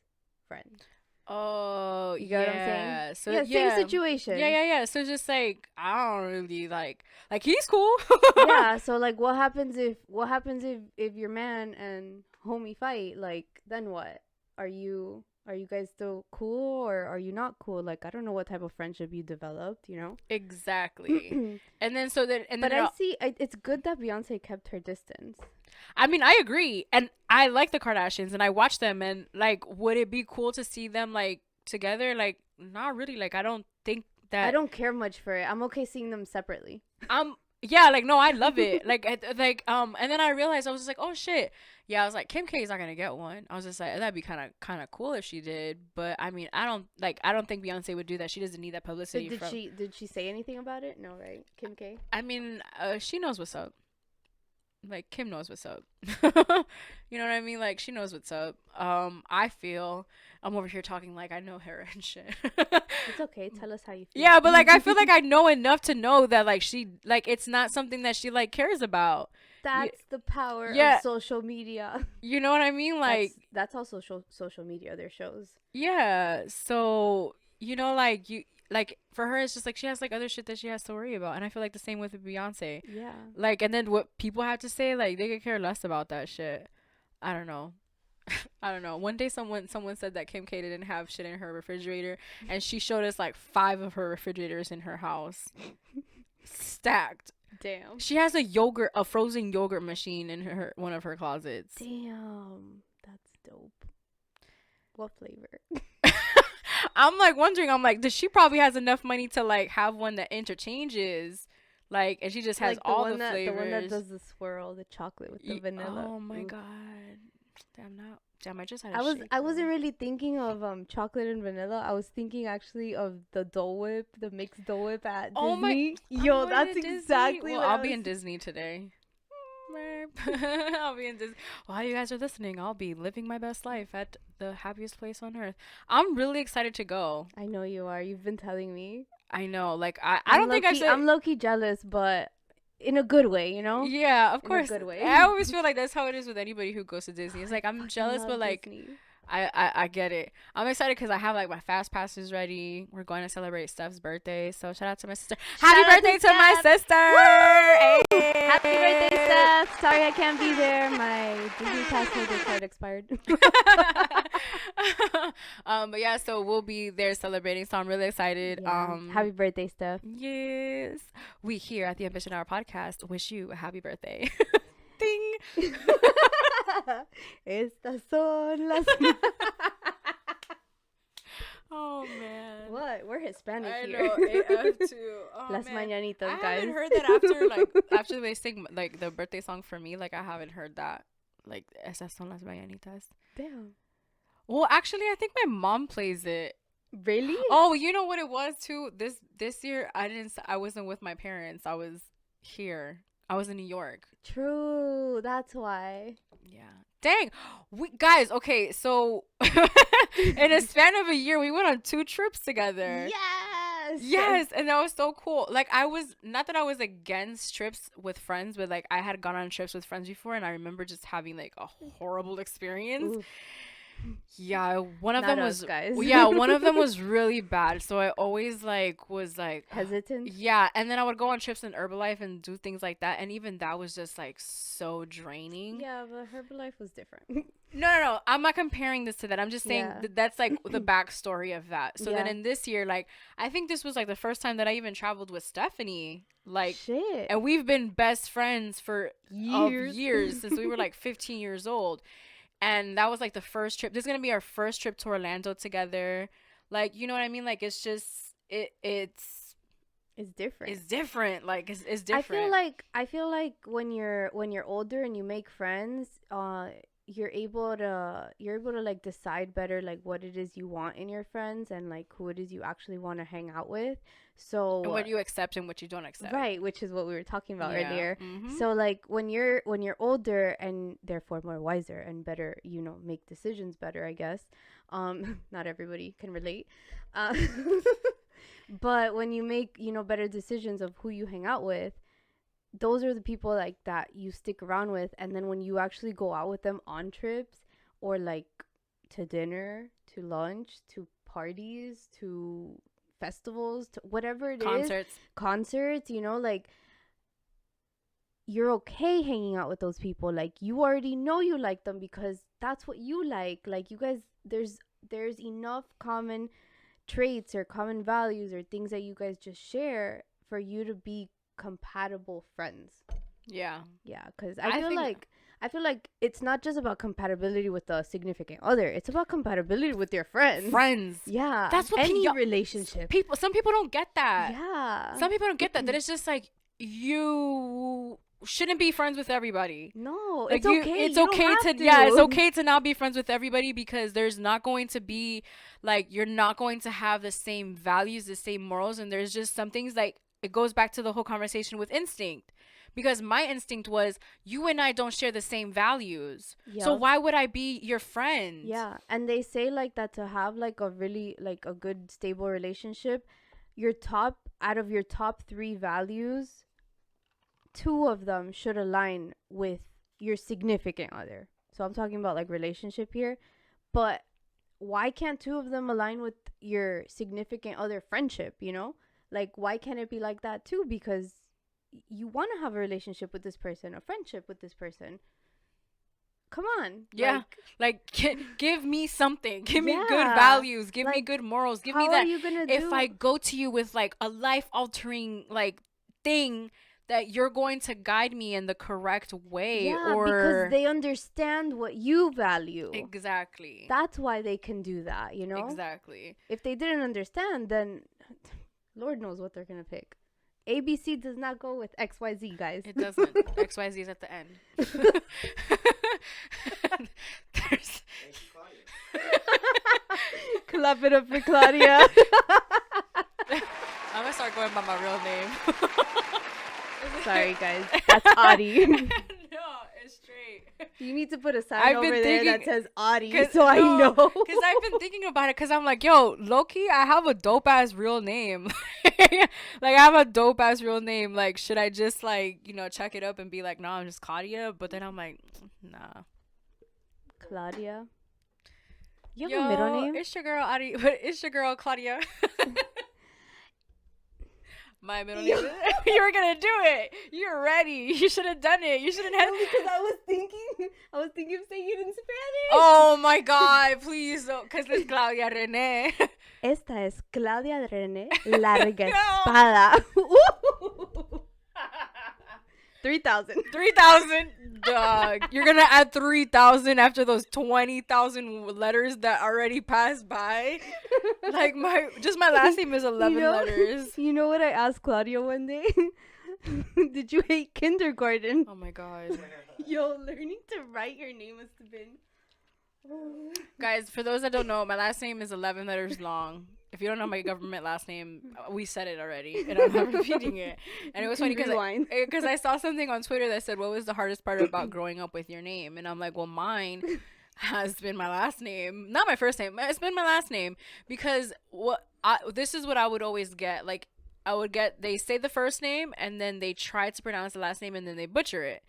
friend. Oh, You get what I'm saying? yeah. So Yeah, yeah. same situation. Yeah. So it's just like I don't really like he's cool. Yeah, so like what happens if your man and homie fight? Like then what? Are you guys still cool or are you not cool? Like I don't know what type of friendship you developed, you know? Exactly. And then so then and But then it's good that Beyonce kept her distance. I mean, I agree. And I like the Kardashians and I watch them and like would it be cool to see them like together? Like not really. Like I don't think that I don't care much for it. I'm okay seeing them separately. yeah, like no, I love it. And then I realized I was just like, oh shit. Yeah, I was like, Kim K is not gonna get one. I was just like, that'd be kind of cool if she did. But I mean, I don't think Beyonce would do that. She doesn't need that So publicity. did she say anything about it? No, right? Kim K. I mean, she knows what's up. Like Kim knows what's up. You know what I mean? Like she knows what's up. I feel I'm over here talking like I know her and shit. It's okay. Tell us how you feel. Yeah, but like I feel like I know enough to know that like she like it's not something that she like cares about. That's the power Yeah. of social media. You know what I mean? Like that's all social media. Their shows. yeah. So you know, like you like for her, it's just like she has like other shit that she has to worry about, and I feel like the same with Beyonce. Yeah. Like, and then what people have to say, like they could care less about that shit. I don't know. I don't know. One day someone said that Kim K didn't have shit in her refrigerator, and she showed us like 5 of her refrigerators in her house, stacked. Damn. She has a frozen yogurt machine in one of her closets. Damn. That's dope. What flavor? I'm like wondering. I'm like, does she probably has enough money to like have one that interchanges, like, and she just has like all the the flavors. one that does the swirl, the chocolate with the vanilla. Oh my Ooh. god. Damn, I just had. I wasn't really thinking of chocolate and vanilla. I was thinking actually of the Dole Whip, the mixed Dole Whip at Oh my- Disney. I'm Yo, going that's to Disney. exactly Well, what I'll I be was in Disney today. I'll be in Disney. While you guys are listening, I'll be living my best life at the happiest place on earth. I'm really excited to go. I know you are. You've been telling me. I know. Like I don't think I should. I'm low-key jealous, but in a good way, you know? Yeah, of In a course. good way. I always feel like that's how it is with anybody who goes to Disney. It's like I'm jealous, but like Disney. I get it. I'm excited because I have like my fast passes ready. We're going to celebrate Steph's birthday, so shout out to my sister. Happy out to birthday to my Steph. sister! Hey. Happy birthday, Steph. Sorry I can't be there. My Disney pass holder card expired. But yeah, so we'll be there celebrating. So I'm really excited. Yeah. Happy birthday, Steph. Yes, we here at the Ambition Hour podcast wish you a happy birthday. Ding. Estas son las. Oh man. What? We're Hispanic I here. know. AF too. Oh, Las man. mañanitas, I guys. haven't heard that after they sing like the birthday song for me. Like I haven't heard that. Like esas son las mañanitas. Damn. Well, actually, I think my mom plays it. Really? Oh, you know what it was too. This year I wasn't with my parents. I was here. I was in New York. True. That's why. Yeah. Dang. We guys, okay, so in a span of a year, we went on 2 trips together. Yes. Yes, and that was so cool. Like I was not that I was against trips with friends, but like I had gone on trips with friends before, and I remember just having like a horrible experience. Oof. Yeah, one of Not them us, was guys. yeah, one of them was really bad. So I always was like Hesitant. yeah, and then I would go on trips in Herbalife and do things like that, and even that was just like so draining. Yeah, but Herbalife was different. No. I'm not comparing this to that. I'm just saying Yeah. that's like the backstory of that. So then Yeah. in this year, like I think this was like the first time that I even traveled with Stephanie. Like, Shit. and we've been best friends for Years. years since we were like 15 years old. And that was like the first trip. This is gonna be our first trip to Orlando together. Like, you know what I mean? Like, it's just it's different. it's different. Like, it's different. I feel like when you're older and you make friends, you're able to like decide better like what it is you want in your friends and like who it is you actually want to hang out with. So and what you accept and what you don't accept. right, which is what we were talking about Yeah. earlier. Mhm. So like when you're older and therefore more wiser and better, you know, make decisions better, I guess. Not everybody can relate. But when you make, you know, better decisions of who you hang out with, those are the people like that you stick around with. And then when you actually go out with them on trips, or like to dinner, to lunch, to parties, to festivals, to whatever it is, concerts, you know, like you're okay hanging out with those people. Like you already know you like them because that's what you like. Like you guys, there's enough common traits or common values or things that you guys just share for you to be compatible friends. Yeah. Yeah, because I feel like it's not just about compatibility with the significant other. It's about compatibility with your friends. Yeah. That's what any relationship. Some people don't get that. Yeah. Some people don't get that. That it's just like you shouldn't be friends with everybody. No, like it's okay. It's okay to yeah, it's okay to not be friends with everybody because there's not going to be like you're not going to have the same values, the same morals, and there's just some things like it goes back to the whole conversation with instinct. Because my instinct was you and I don't share the same values. Yep. So why would I be your friend? Yeah. And they say like that to have like a really like a good stable relationship, out of your top 3 values, 2 of them should align with your significant other. So I'm talking about like relationship here. But why can't 2 of them align with your significant other friendship, you know? Like why can't it be like that too? Because you want to have a relationship with this person, a friendship with this person. Come on. Yeah. Give me something. Give me good values. Give me good morals. Give me that. How are you gonna do? If I go to you with like a life-altering like thing that you're going to guide me in the correct way. Yeah, because they understand what you value. Exactly. That's why they can do that, you know? Exactly. If they didn't understand, then Lord knows what they're going to pick. ABC does not go with XYZ, guys. It doesn't. XYZ is at the end. Clap it up for Claudia. I'm gonna start going by my real name. Sorry, guys. That's Audi. No, it's straight. You need to put a sign over there that says Audi so I know. Because I've been thinking about it because I'm like, yo, low-key, I have a dope-ass real name. Like, I have a dope-ass real name. Like, should I just, like, you know, check it up and be like, no, I'm just Claudia? But then I'm like, nah. Claudia? You have a middle name? It's your girl, Audi. It's your girl, Claudia. My middle name is... You were gonna do it. You're ready. You should have done it. You shouldn't have... Because I was thinking of saying it in Spanish. Oh my God, please don't. Because it's Claudia René. Esta es Claudia René Larga Espada. 3,000. 3,000. Dog. You're gonna add 3,000 after those 20,000 letters that already passed by. Like my last name is 11 letters. You know what I asked Claudia one day? Did you hate kindergarten? Oh my God. Yo, learning to write your name must have been. Guys, for those that don't know, my last name is 11 letters long. If you don't know my government last name, we said it already, and I'm not repeating it. And it was funny because I saw something on Twitter that said, what was the hardest part about growing up with your name? And I'm like, well, mine has been my last name. Not my first name. It's been my last name. Because this is what I would always get. Like, they say the first name, and then they try to pronounce the last name, and then they butcher it.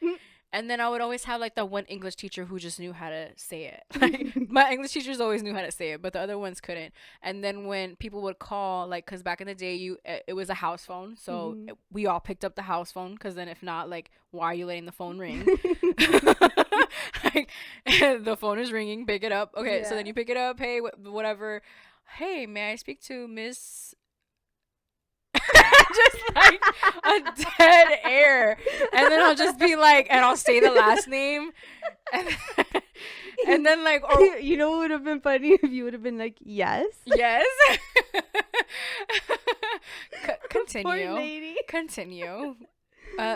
And then I would always have, like, that one English teacher who just knew how to say it. Like, my English teachers always knew how to say it, but the other ones couldn't. And then when people would call, like, because back in the day, it was a house phone. So we all picked up the house phone, because then if not, like, why are you letting the phone ring? Like, the phone is ringing. Pick it up. Okay, so then you pick it up. Hey, whatever. Hey, may I speak to Miss... Just like a dead air, and then I'll just be like, and I'll say the last name, and then like, or you know what would have been funny if you would have been like, yes. Continue.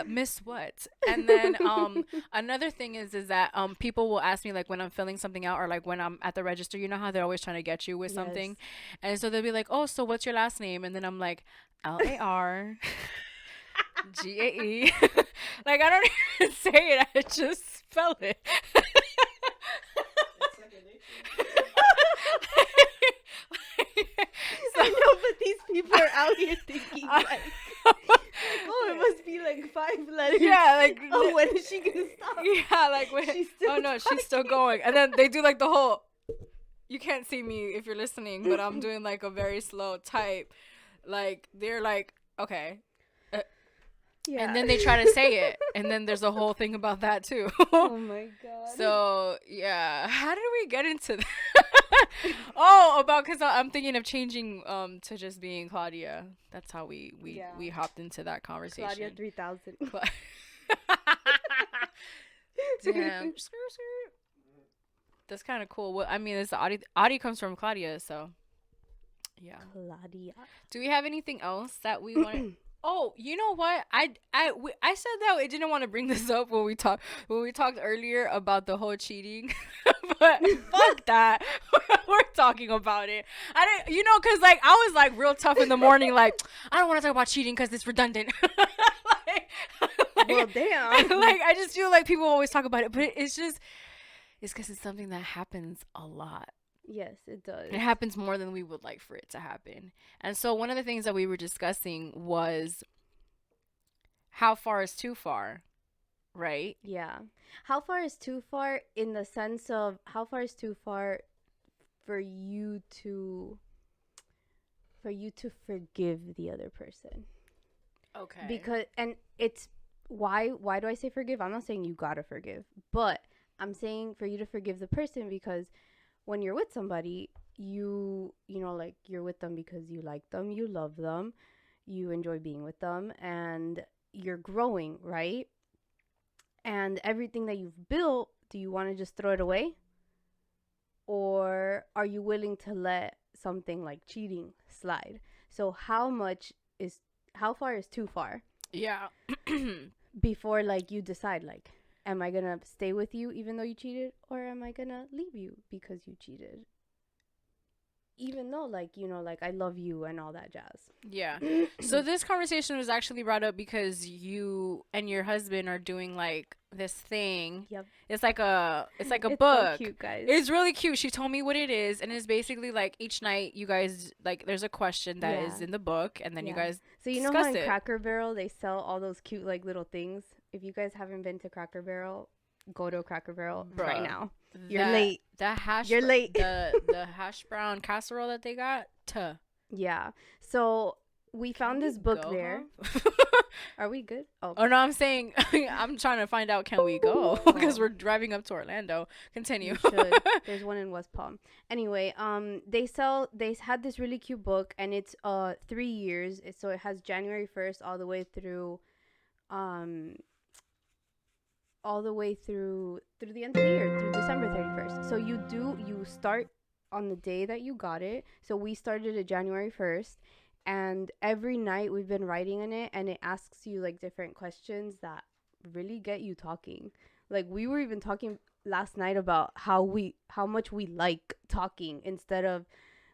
Miss what? And then another thing is that people will ask me, like, when I'm filling something out, or like when I'm at the register, you know how they're always trying to get you with something, and so they'll be like, oh, so what's your last name? And then I'm like, LARGAE. Like, I don't even say it, I just spell it. I know, but these people are out here thinking like, oh, it must be like 5 letters. Yeah, like Oh, when is she gonna stop? yeah, like when, She's still oh no, she's still going, and then they do like the whole. You can't see me if you're listening, but I'm doing like a very slow type. Like they're like, okay. Yeah. And then they try to say it, and then there's a whole thing about that too. Oh my god. So yeah, how did we get into that? Oh, because I'm thinking of changing to just being Claudia. That's how we hopped into that conversation. Claudia 3000. Damn. That's kind of cool. Well, I mean, it's Audi comes from Claudia, so yeah. Claudia. Do we have anything else that we want? Oh, you know what? I said that I didn't want to bring this up when we talked earlier about the whole cheating, but fuck that. We're talking about it. I didn't, cause like I was like real tough in the morning, like I don't want to talk about cheating because it's redundant. Well, damn. Like I just feel like people always talk about it, but it's because it's something that happens a lot. Yes, it does. It happens more than we would like for it to happen. And so one of the things that we were discussing was how far is too far, right? Yeah. How far is too far in the sense of how far is too far for you to forgive the other person? Okay. Because and it's why do I say forgive? I'm not saying you gotta forgive, but I'm saying for you to forgive the person because when you're with somebody, you know, like you're with them because you like them, you love them, you enjoy being with them, and you're growing, right? And everything that you've built, do you want to just throw it away? Or are you willing to let something like cheating slide? So how far is too far? Yeah. Before like you decide like, am I gonna stay with you even though you cheated, or am I gonna leave you because you cheated? Even though like, you know, like I love you and all that jazz. Yeah. So this conversation was actually brought up because you and your husband are doing like this thing. Yep. It's like a It's book. so cute, guys. It's really cute. She told me what it is, and it's basically like each night you guys like there's a question that is in the book, and then you guys So you know discuss how in it. Cracker Barrel they sell all those cute like little things? If you guys haven't been to Cracker Barrel, go to Cracker Barrel right now. You're late. You're late. The hash brown casserole that they got. Yeah. So we found this book there. Huh? Are we good? Oh no, I'm saying I'm trying to find out, can we go? Because we're driving up to Orlando. Continue. You should. There's one in West Palm. Anyway, they had this really cute book, and it's 3 years. So it has January 1st all the way through through the end of the year, through December 31st. So you start on the day that you got it. So we started it January 1st, and every night we've been writing in it, and it asks you like different questions that really get you talking. Like we were even talking last night about how much we like talking instead of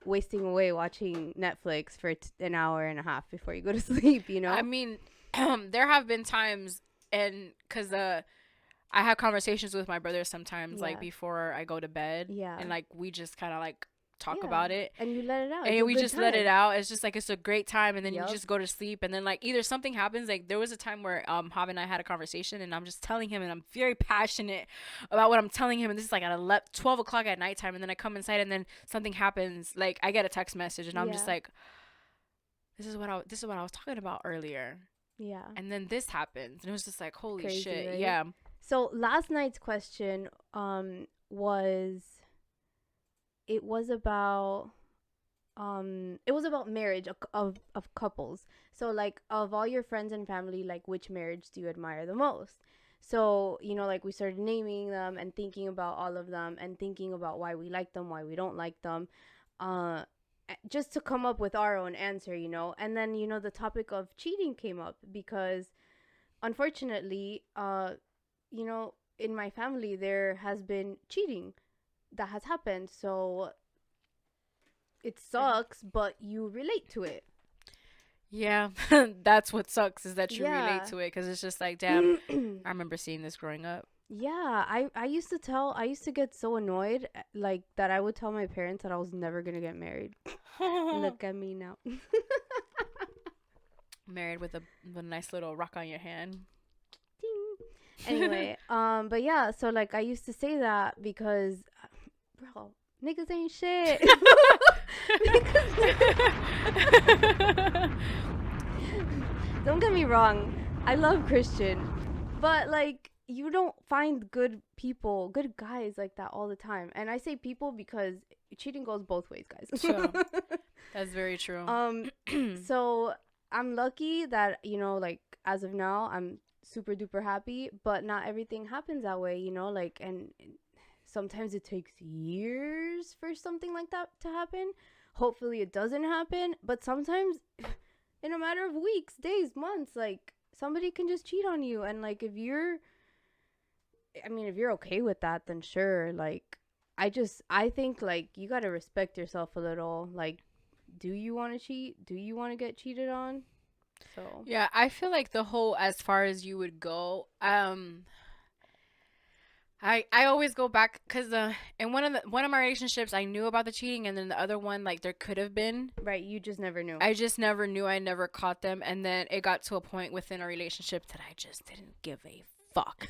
wasting away watching Netflix for an hour and a half before you go to sleep, you know? I mean, there have been times, and because I have conversations with my brother sometimes, like before I go to bed. Yeah. And like we just kind of like talk about it. And you let it out. And we just let it out. It's just like it's a great time, and then Yep. you just go to sleep, and then like either something happens. Like there was a time where Jav and I had a conversation, and I'm just telling him, and I'm very passionate about what I'm telling him, and this is like at 12 o'clock at nighttime, and then I come inside, and then something happens. Like I get a text message, and I'm just like, this is what I was talking about earlier. Yeah. And then this happens, and it was just like, holy Crazy, shit. right? Yeah. So last night's question was about marriage of couples. So like of all your friends and family, like which marriage do you admire the most? So, you know, like we started naming them and thinking about all of them and thinking about why we like them, why we don't like them, just to come up with our own answer, you know. And then, you know, the topic of cheating came up because unfortunately, you know, in my family there has been cheating that has happened. So it sucks, but you relate to it. Yeah, that's what sucks is that you relate to it, because it's just like, damn, I remember seeing this growing up. Yeah, I used to get so annoyed, like, that I would tell my parents that I was never gonna get married. Look at me now. Married with a nice little rock on your hand. Ding. Anyway, but yeah, so like I used to say that because, bro, niggas ain't shit. Don't get me wrong, I love Christian, but like you don't find good people, good guys like that all the time. And I say people because cheating goes both ways, guys. True. That's very true. So I'm lucky that, you know, like as of now, I'm super duper happy, but not everything happens that way, you know, like, and sometimes it takes years for something like that to happen. Hopefully it doesn't happen, but sometimes in a matter of weeks, days, months, like somebody can just cheat on you. And like if you're okay with that, then sure. Like I think like you got to respect yourself a little. Like, do you want to cheat? Do you want to get cheated on? So yeah, I feel like the whole as far as you would go, I always go back because in one of my relationships I knew about the cheating, and then the other one, like, there could have been. Right, you just never knew. I just never knew. I never caught them, and then it got to a point within a relationship that I just didn't give a fuck.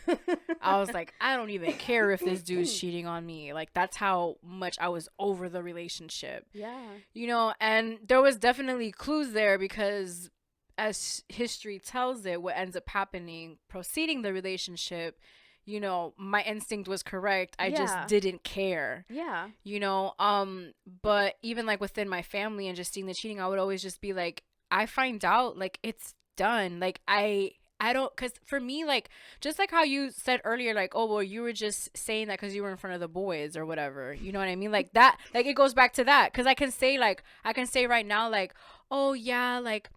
I was like, I don't even care if this dude's cheating on me. Like, that's how much I was over the relationship. Yeah. You know, and there was definitely clues there because as history tells it, what ends up happening proceeding the relationship, you know, my instinct was correct. I just didn't care. Yeah. You know, but even like within my family and just seeing the cheating, I would always just be like, I find out, like, it's done. Like, I don't, because for me, like, just like how you said earlier, like, oh, well, you were just saying that because you were in front of the boys or whatever. You know what I mean? Like that, like, it goes back to that. Because I can say right now, like, oh, yeah, like,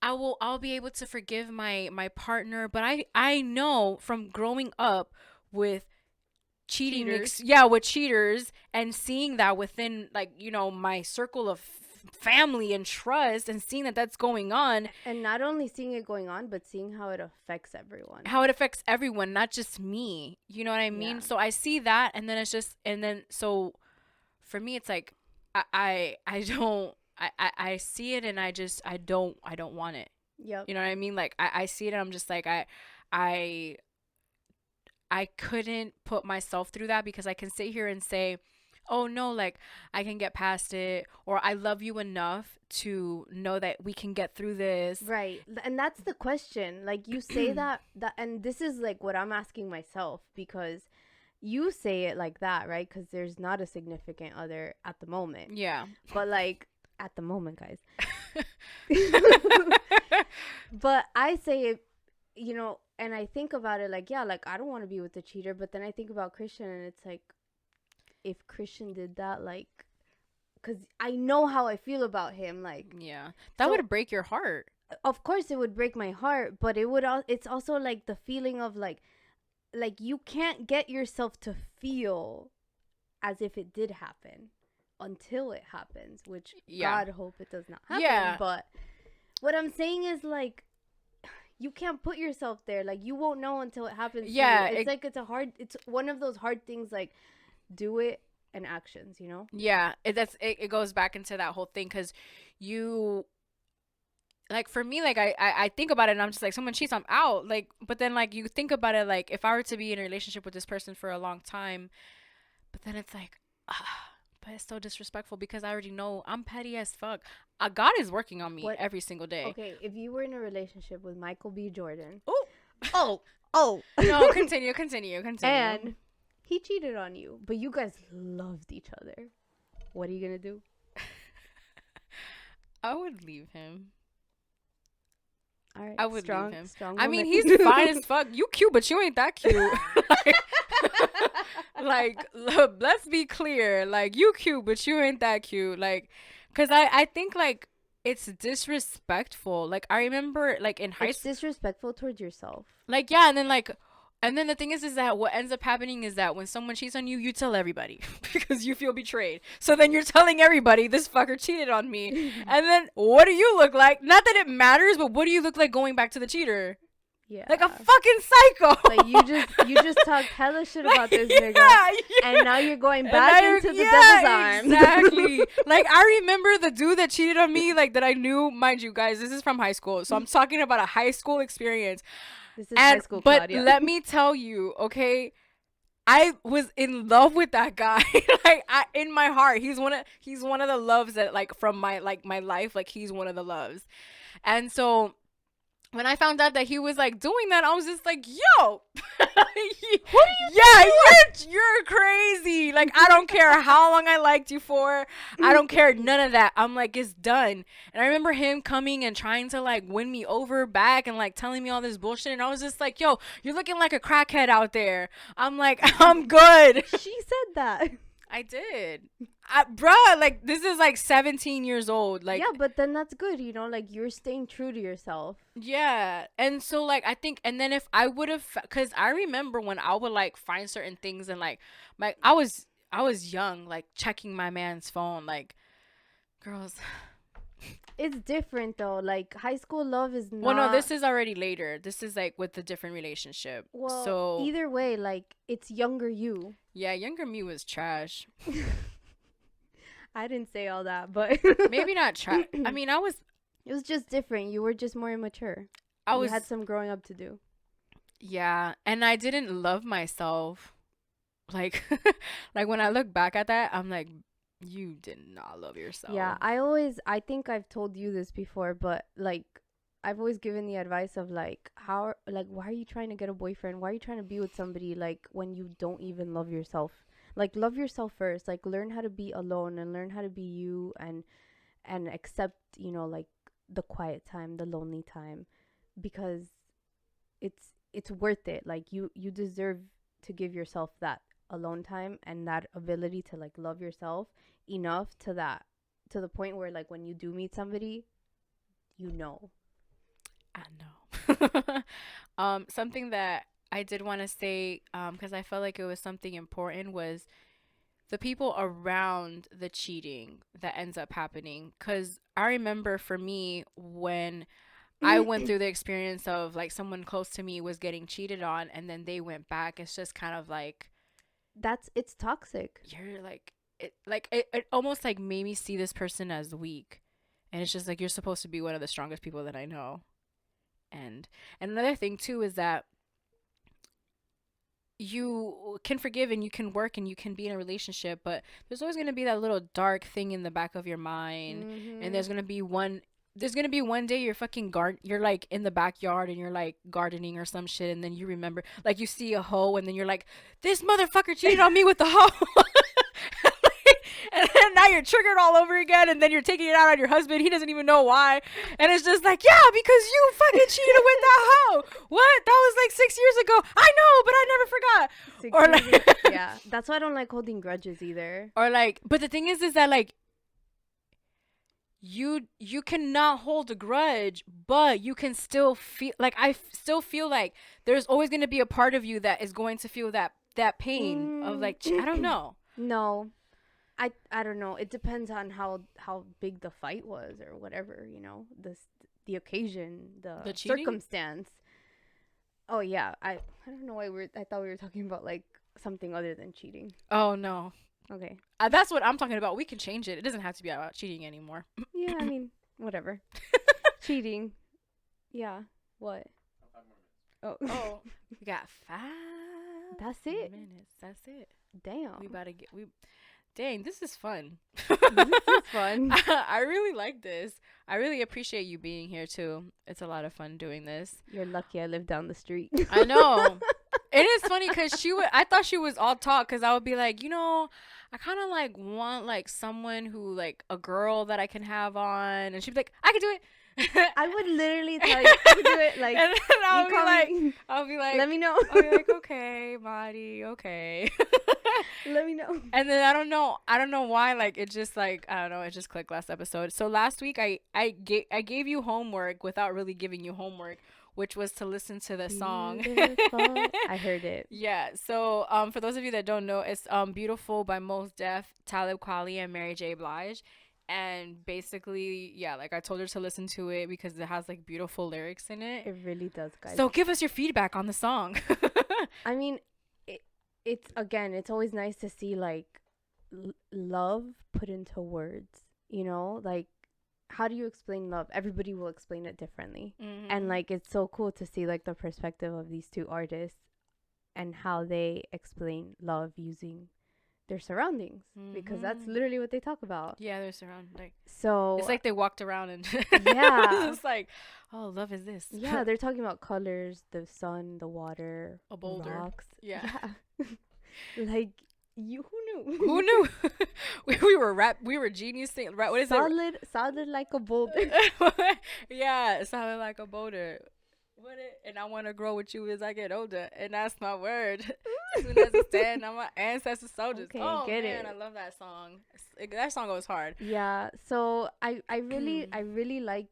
I'll be able to forgive my partner, but I know from growing up with cheating, with cheaters, and seeing that within, like, you know, my circle of family and trust, and seeing that that's going on, and not only seeing it going on, but seeing how it affects everyone, not just me, you know what I mean? Yeah. So I see that, and then it's just, and then so for me it's like I don't, I see it, and I don't want it. Yep. You know what I mean? Like, I see it, and I'm just like, I couldn't put myself through that, because I can sit here and say, oh no, like, I can get past it, or I love you enough to know that we can get through this. Right. And that's the question. Like, you say that, and this is like what I'm asking myself, because you say it like that, right? Because there's not a significant other at the moment. Yeah. But like, at the moment, guys. But I say it, you know, and I think about it like, yeah, like, I don't want to be with the cheater, but then I think about Christian, and it's like, if Christian did that, like, because I know how I feel about him, like, yeah, that would break your heart. Of course it would break my heart, but it's also like the feeling of like you can't get yourself to feel as if it did happen until it happens, which God hope it does not happen. Yeah. But what I'm saying is, like, you can't put yourself there. Like, you won't know until it happens. Yeah. It's one of those hard things, like, do it and actions, you know? Yeah. It goes back into that whole thing, because you, like, for me, like, I think about it, and I'm just like, someone cheats, I'm out. Like, but then, like, you think about it, like, if I were to be in a relationship with this person for a long time, but then it's like, but it's so disrespectful, because I already know I'm petty as fuck. God is working on me every single day. Okay, if you were in a relationship with Michael B. Jordan. Oh. No, continue. And he cheated on you, but you guys loved each other. What are you going to do? I would leave him. All right. I would leave him. I mean, he's fine as fuck. You cute, but you ain't that cute. like, look, let's be clear. Like, you cute, but you ain't that cute. Like, because I think, like, it's disrespectful. Like, I remember, like, in high school. It's disrespectful towards yourself. Like, yeah, and then the thing is that what ends up happening is that when someone cheats on you, you tell everybody because you feel betrayed. So then you're telling everybody, this fucker cheated on me. And then what do you look like? Not that it matters, but what do you look like going back to the cheater? Yeah. Like a fucking psycho. Like you just talked hella shit about this nigga, yeah. and now you're going And back now into the yeah, devil's arms. Exactly. Like I remember the dude that cheated on me, like that I knew, mind you guys, this is from high school. So I'm talking about a high school experience. This is high school, But Claudia. let me tell you, okay, I was in love with that guy. Like in my heart, he's one of the loves that like from my life, like he's one of the loves. And so when I found out that he was like doing that, I was just like, yo, you're crazy. Like, I don't care how long I liked you for. I don't care. None of that. I'm like, it's done. And I remember him coming and trying to like win me over back and like telling me all this bullshit. And I was just like, yo, you're looking like a crackhead out there. I'm like, I'm good. She said that. I did. Bruh, like this is like 17 years old. Like yeah, but then that's good, you know, like you're staying true to yourself. yeah. And so like I think, and then if I would have, because I remember when I would like find certain things and like I was young, like checking my man's phone, like girls. It's different though. Like high school love is not. Well, no, this is already later. This is like with a different relationship. Well, so either way, like it's younger you. yeah, younger me was trash. I didn't say all that, but Maybe not trash. I mean, it was just different. You were just more immature. You had some growing up to do. Yeah, and I didn't love myself. Like like when I look back at that, I'm like, you did not love yourself. Yeah, I think I've told you this before, but like I've always given the advice of like why are you trying to get a boyfriend? Why are you trying to be with somebody like when you don't even love yourself? Like love yourself first. Like learn how to be alone and learn how to be you and accept, you know, like the quiet time, the lonely time, because it's worth it. Like you deserve to give yourself that alone time and that ability to like love yourself enough to the point where like when you do meet somebody, you know. I know. Something that I did want to say, because I felt like it was something important, was the people around the cheating that ends up happening. Because I remember for me when I went through the experience of like someone close to me was getting cheated on and then they went back, it's just kind of like it's toxic. You're like it almost like made me see this person as weak, and it's just like you're supposed to be one of the strongest people that I know. And another thing too is that you can forgive and you can work and you can be in a relationship, but there's always going to be that little dark thing in the back of your mind. And there's going to be one day you're fucking you're like in the backyard and you're like gardening or some shit, and then you remember, like you see a hoe and then you're like, this motherfucker cheated on me with the hoe. And then now you're triggered all over again, and then you're taking it out on your husband. He doesn't even know why. And it's just like, yeah, because you fucking cheated with that hoe. What? That was like 6 years ago. I know, but I never forgot. Or like, yeah, that's why I don't like holding grudges either. Or like, but the thing is that like, you cannot hold a grudge, but you can still feel like, I still feel like there's always going to be a part of you that is going to feel that pain of like, I don't know. No. I don't know. It depends on how big the fight was or whatever, you know, the occasion, the circumstance. Oh yeah, I don't know why I thought we were talking about like something other than cheating. Oh no. Okay. That's what I'm talking about. We can change it. It doesn't have to be about cheating anymore. Yeah, I mean, whatever. Cheating. Yeah. What? Oh. Oh, we got 5. That's it. Minutes. That's it. Damn. We about to get Dang, this is fun. This is fun. I really like this. I really appreciate you being here too. It's a lot of fun doing this. You're lucky I live down the street. I know. It is funny because I thought she was all talk, because I would be like, you know, I kind of like want like someone who like a girl that I can have on, and she'd be like, I can do it. I would literally tell you I could do it. Like, and I'll be like, let me know. I'll be like, okay, Marty, okay. Let me know. And then I don't know why, like it just like, I don't know, it just clicked last episode. So last week I gave you homework without really giving you homework, which was to listen to the song. I heard it. Yeah. So for those of you that don't know, it's Beautiful by Mos Def, Talib Kweli, and Mary J. Blige. And basically, yeah, like I told her to listen to it because it has like beautiful lyrics in it. It really does, guys. So give us your feedback on the song. I mean, it's again, it's always nice to see like love put into words. You know, like how do you explain love? Everybody will explain it differently, and like it's so cool to see like the perspective of these two artists and how they explain love using their surroundings, because that's literally what they talk about. Yeah, they're surrounded. Like, so it's like they walked around and yeah, it's like, oh, love is this. Yeah, they're talking about colors, the sun, the water, a boulder, rocks. Yeah. Like, who knew? Who knew? we were genius thing. What is it? Solid like a boulder. Yeah, solid like a boulder. And I want to grow with you as I get older, and that's my word. As soon as I stand, I'm my ancestor soldiers. Okay, oh get man, it. I love that song. That song goes hard. Yeah. So I really like,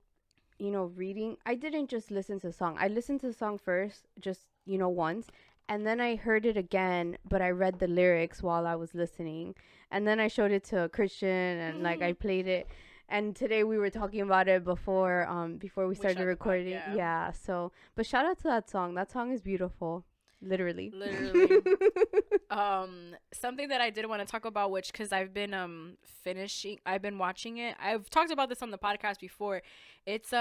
reading. I didn't just listen to the song. I listened to the song first, just once, and then I heard it again. But I read the lyrics while I was listening, and then I showed it to Christian, and like I played it. And today we were talking about it before we started recording. Yeah. So, but shout out to that song. That song is beautiful. Literally. Something that I did want to talk about, which, because I've been watching it. I've talked about this on the podcast before. It's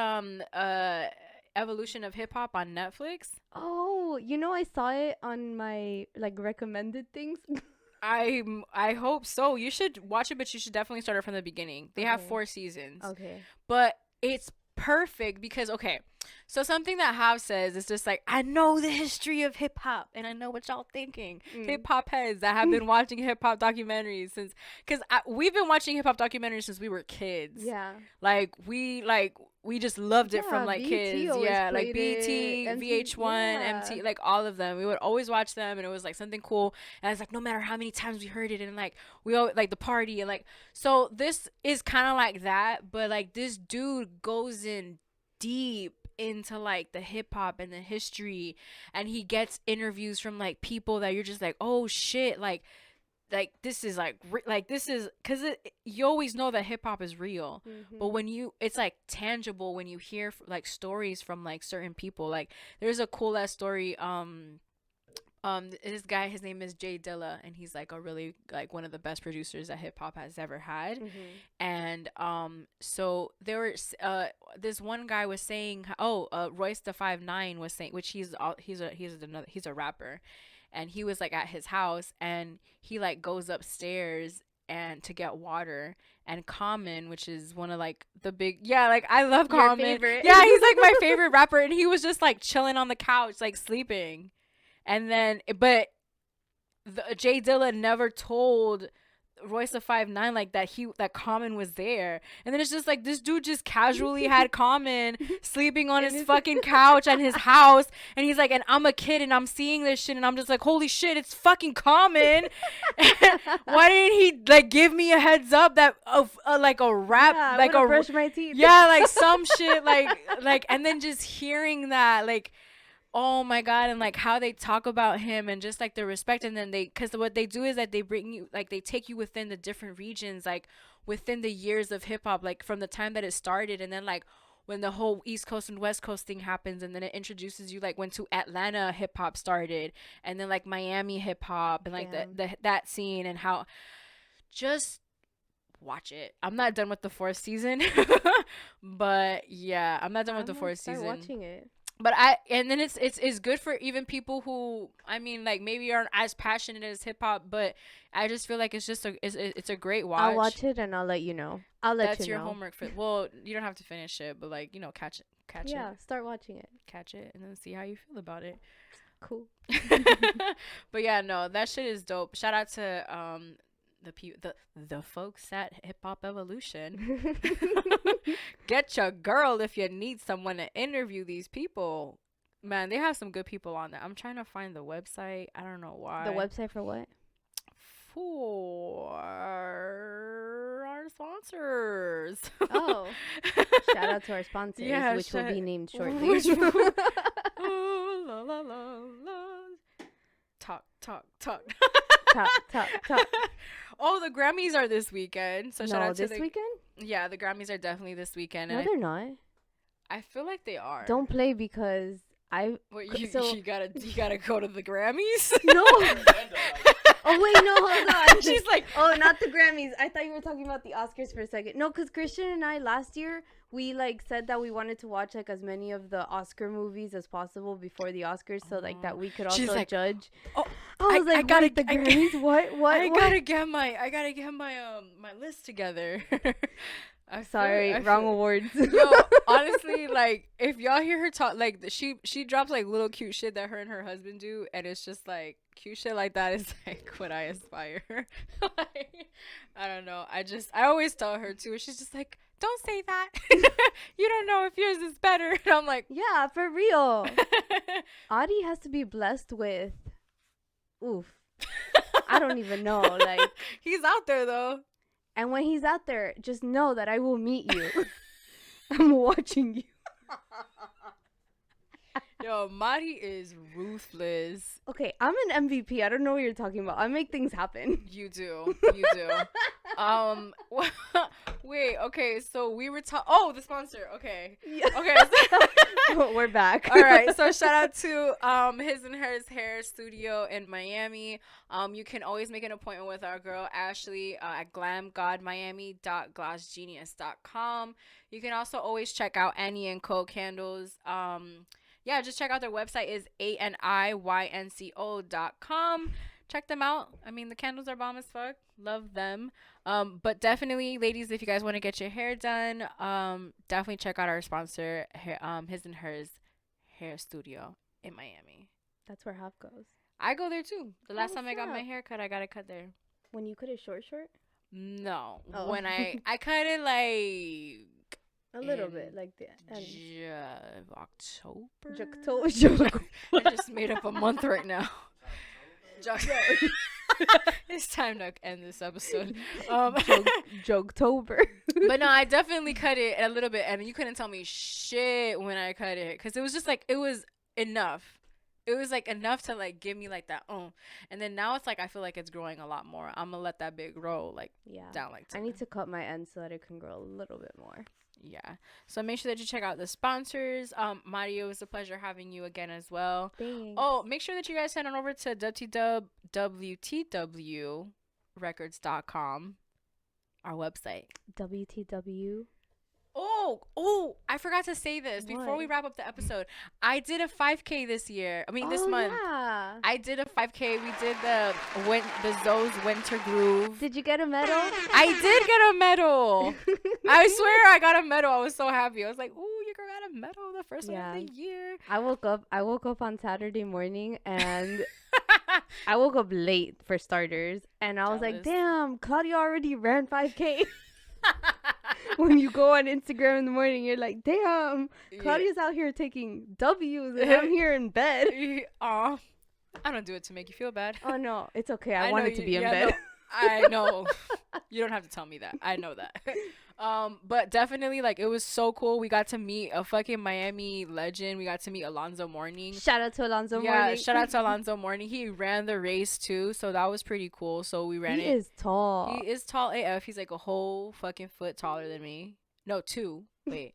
evolution of hip hop on Netflix. Oh, I saw it on my like recommended things. I hope so. You should watch it, but you should definitely start it from the beginning. They have 4 seasons. Okay. But it's perfect because, okay, so something that Hav says is just like, I know the history of hip hop and I know what y'all thinking. Hip hop heads that have been watching hip hop documentaries since, because we've been watching hip hop documentaries since we were kids. Yeah. We just loved it from like BET kids. Yeah, like BT, MTV, VH1, MT, like all of them. We would always watch them, and it was like something cool. And it's like no matter how many times we heard it, and like we all like the party, and like so this is kind of like that, but like this dude goes in deep into like the hip hop and the history, and he gets interviews from like people that you're just like, oh shit, like this is like this is because you always know that hip hop is real, but when it's like tangible when you hear like stories from like certain people. Like there's a cool ass story. This guy, his name is Jay Dilla, and he's like a really like one of the best producers that hip hop has ever had. And so there were this one guy was saying, Royce the 5'9" was saying, which he's a rapper. And he was like at his house, and he like goes upstairs and to get water, and Common, which is one of like the big, like I love Common. He's like my favorite rapper, and he was just like chilling on the couch like sleeping. And then but Jay Dilla never told Royce the 5'9" like that Common was there. And then it's just like this dude just casually had Common sleeping on his fucking couch at his house, and he's like, and I'm a kid and I'm seeing this shit, and I'm just like, holy shit, it's fucking Common. Why didn't he like give me a heads up that of like a rap, like a brush my teeth, like some shit, like and then just hearing that, like, oh my god, and like how they talk about him and just like the respect. And then because what they do is that they bring you, like they take you within the different regions, like within the years of hip hop, like from the time that it started, and then like when the whole East Coast and West Coast thing happens, and then it introduces you like when to Atlanta hip hop started, and then like Miami hip hop, and like that scene, and how just watch it. I'm not done with the 4th season. But yeah, I'm not done with the 4th season. Watching it. But then it's good for even people who, I mean, like maybe aren't as passionate as hip hop, but I just feel like it's just it's a great watch. I'll watch it and I'll let you know. That's your homework for. Well, you don't have to finish it, but like catch it. Yeah, start watching it. Catch it and then see how you feel about it. Cool. But yeah, no, that shit is dope. Shout out to the folks at Hip Hop Evolution. Get your girl if you need someone to interview these people. Man, they have some good people on there. I'm trying to find the website. I don't know why. The website for what? For our sponsors. Oh. Shout out to our sponsors, which will be named shortly. Oh, la, la, la, la. Talk. Talk. Oh, the Grammys are this weekend. So shout out to this weekend? Yeah, the Grammys are definitely this weekend, No, and they're not. I feel like they are. Don't play because I. What, you so you gotta go to the Grammys. no. Agenda, like, Oh wait, no, hold on. She's like, oh, not the Grammys. I thought you were talking about the Oscars for a second. No, because Christian and I last year we like said that we wanted to watch like as many of the Oscar movies as possible before the Oscars, so like that we could She's also like, judge. oh, I was like, I gotta wait, the I- Grammys? What? I gotta get my my list together. Sorry, wrong awards. Yo, honestly, like if y'all hear her talk, like she drops like little cute shit that her and her husband do, and it's just like cute shit like that is like what I aspire. Like, I don't know. I always tell her too. She's just like, don't say that. You don't know if yours is better. And I'm like, Yeah, for real. Audi has to be blessed with. Oof. I don't even know. Like, he's out there though. and when he's out there, just know that I will meet you. I'm watching you. Yo, Mari is ruthless. Okay, I'm an MVP. I don't know what you're talking about. I make things happen. You do. Wait, okay, so we were the sponsor. Okay. Yeah. Okay. We're back. All right. So shout out to his and hers hair studio in Miami. You can always make an appointment with our girl Ashley at glamgodmiami.glossgenius.com. You can also always check out Annie and Co candles. Yeah, just check out their website is aniyynco.com. Check them out. I mean, the candles are bomb as fuck. Love them. But definitely, ladies, if you guys want to get your hair done, definitely check out our sponsor, his and hers hair studio in Miami. That's where Hop goes. I go there too. The last time I got what's my up? hair cut, I got it cut there. When you cut it short? No, Oh. when I cut it like A little in bit, like the end. October. Joktober. I just made up a month right now. It's time to end this episode. Joketober. But no, I definitely cut it a little bit, and you couldn't tell me shit when I cut it, because it was just like, it was enough. It was like enough to like give me like that, and then now it's like I feel like it's growing a lot more. I'm gonna let that bit grow like Yeah. down like I need to cut my ends so that it can grow a little bit more. Yeah. So make sure that you check out the sponsors. Mario, it was a pleasure having you again as well. Thanks. Oh, make sure that you guys head on over to WTWrecords.com, our website. WTW. Oh, I forgot to say this before What? we wrap up the episode. I did a 5K this year. I mean, this month. Yeah. I did a 5K. We did the Zoe's Winter Groove. Did you get a medal? I did get a medal. I swear I got a medal. I was so happy. I was like, ooh, your girl got a medal, the first one of the year. I woke up on Saturday morning and I woke up late for starters, and I was like, Jealous. damn, Claudia already ran 5K. When you go on Instagram in the morning, you're like, damn, Claudia's out here taking W's and I'm here in bed. Aw. I don't do it to make you feel bad. Oh no, it's okay. I know wanted to you- be in yeah, bed. no, I know. You don't have to tell me that. I know that. But definitely, like, it was so cool. We got to meet a fucking Miami legend. We got to meet Alonzo Mourning. Shout out to Alonzo Yeah, Mourning. shout out to Alonzo Mourning. He ran the race too, so that was pretty cool. So we ran He it. is tall. He is tall AF. He's like a whole fucking foot taller than me. No, 2. Wait.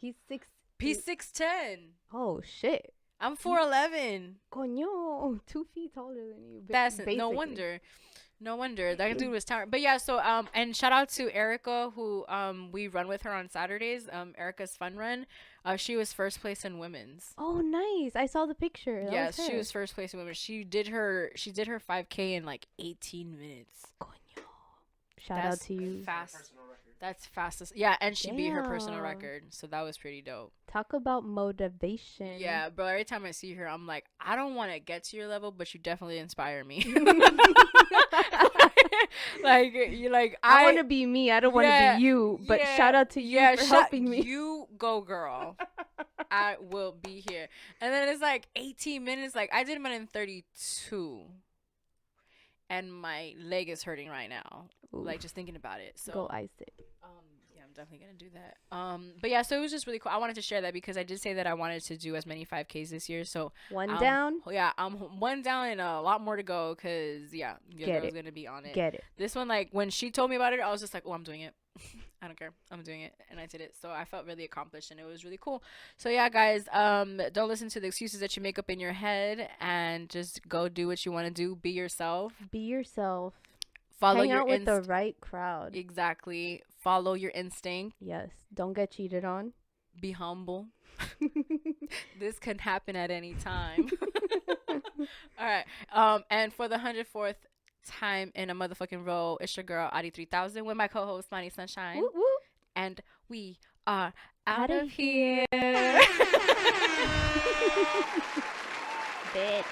He's 6. He's 6'10". Oh shit. I'm 4'11". Coño, 2 feet taller than you. That's no basically. wonder. No wonder that dude was towering. But yeah, so and shout out to Erica, who we run with her on Saturdays. Erica's Fun Run. She was first place in women's. Oh, nice. I saw the picture. That Yes, was she her. was first place in women's. She did her 5K in like 18 minutes. Coño. Shout out to you. Fast. Personal record. That's fastest. Yeah, and she beat her personal Damn. record, so that was pretty dope. Talk about motivation. Yeah, bro. Every time I see her, I'm like, I don't want to get to your level, but you definitely inspire me. Like you, like I want to be me. I don't want to be you. But yeah, shout out to you for helping me. You go, girl. I will be here. And then it's like 18 minutes. Like I did mine in 32, and my leg is hurting right now. Oof. Like just thinking about it. So Go ice it. yeah, I'm definitely gonna do that. But yeah, so it was just really cool. I wanted to share that because I did say that I wanted to do as many 5Ks this year. So One down. yeah, I'm one down and a lot more to go. Cause yeah, your Get girl's it. gonna be on it. Get it. This one, like when she told me about it, I was just like, oh, I'm doing it. I don't care. I'm doing it. And I did it. So I felt really accomplished and it was really cool. So yeah, guys, don't listen to the excuses that you make up in your head and just go do what you want to do. Be yourself. Be yourself. Follow Hang your out with the right crowd. Exactly. Follow your instinct. Yes. Don't get cheated on. Be humble. This can happen at any time. All right. And for the 104th time in a motherfucking row, it's your girl Audi 3000 with my co-host Money Sunshine. Woo woo. And we are out Outta of here. Bitch.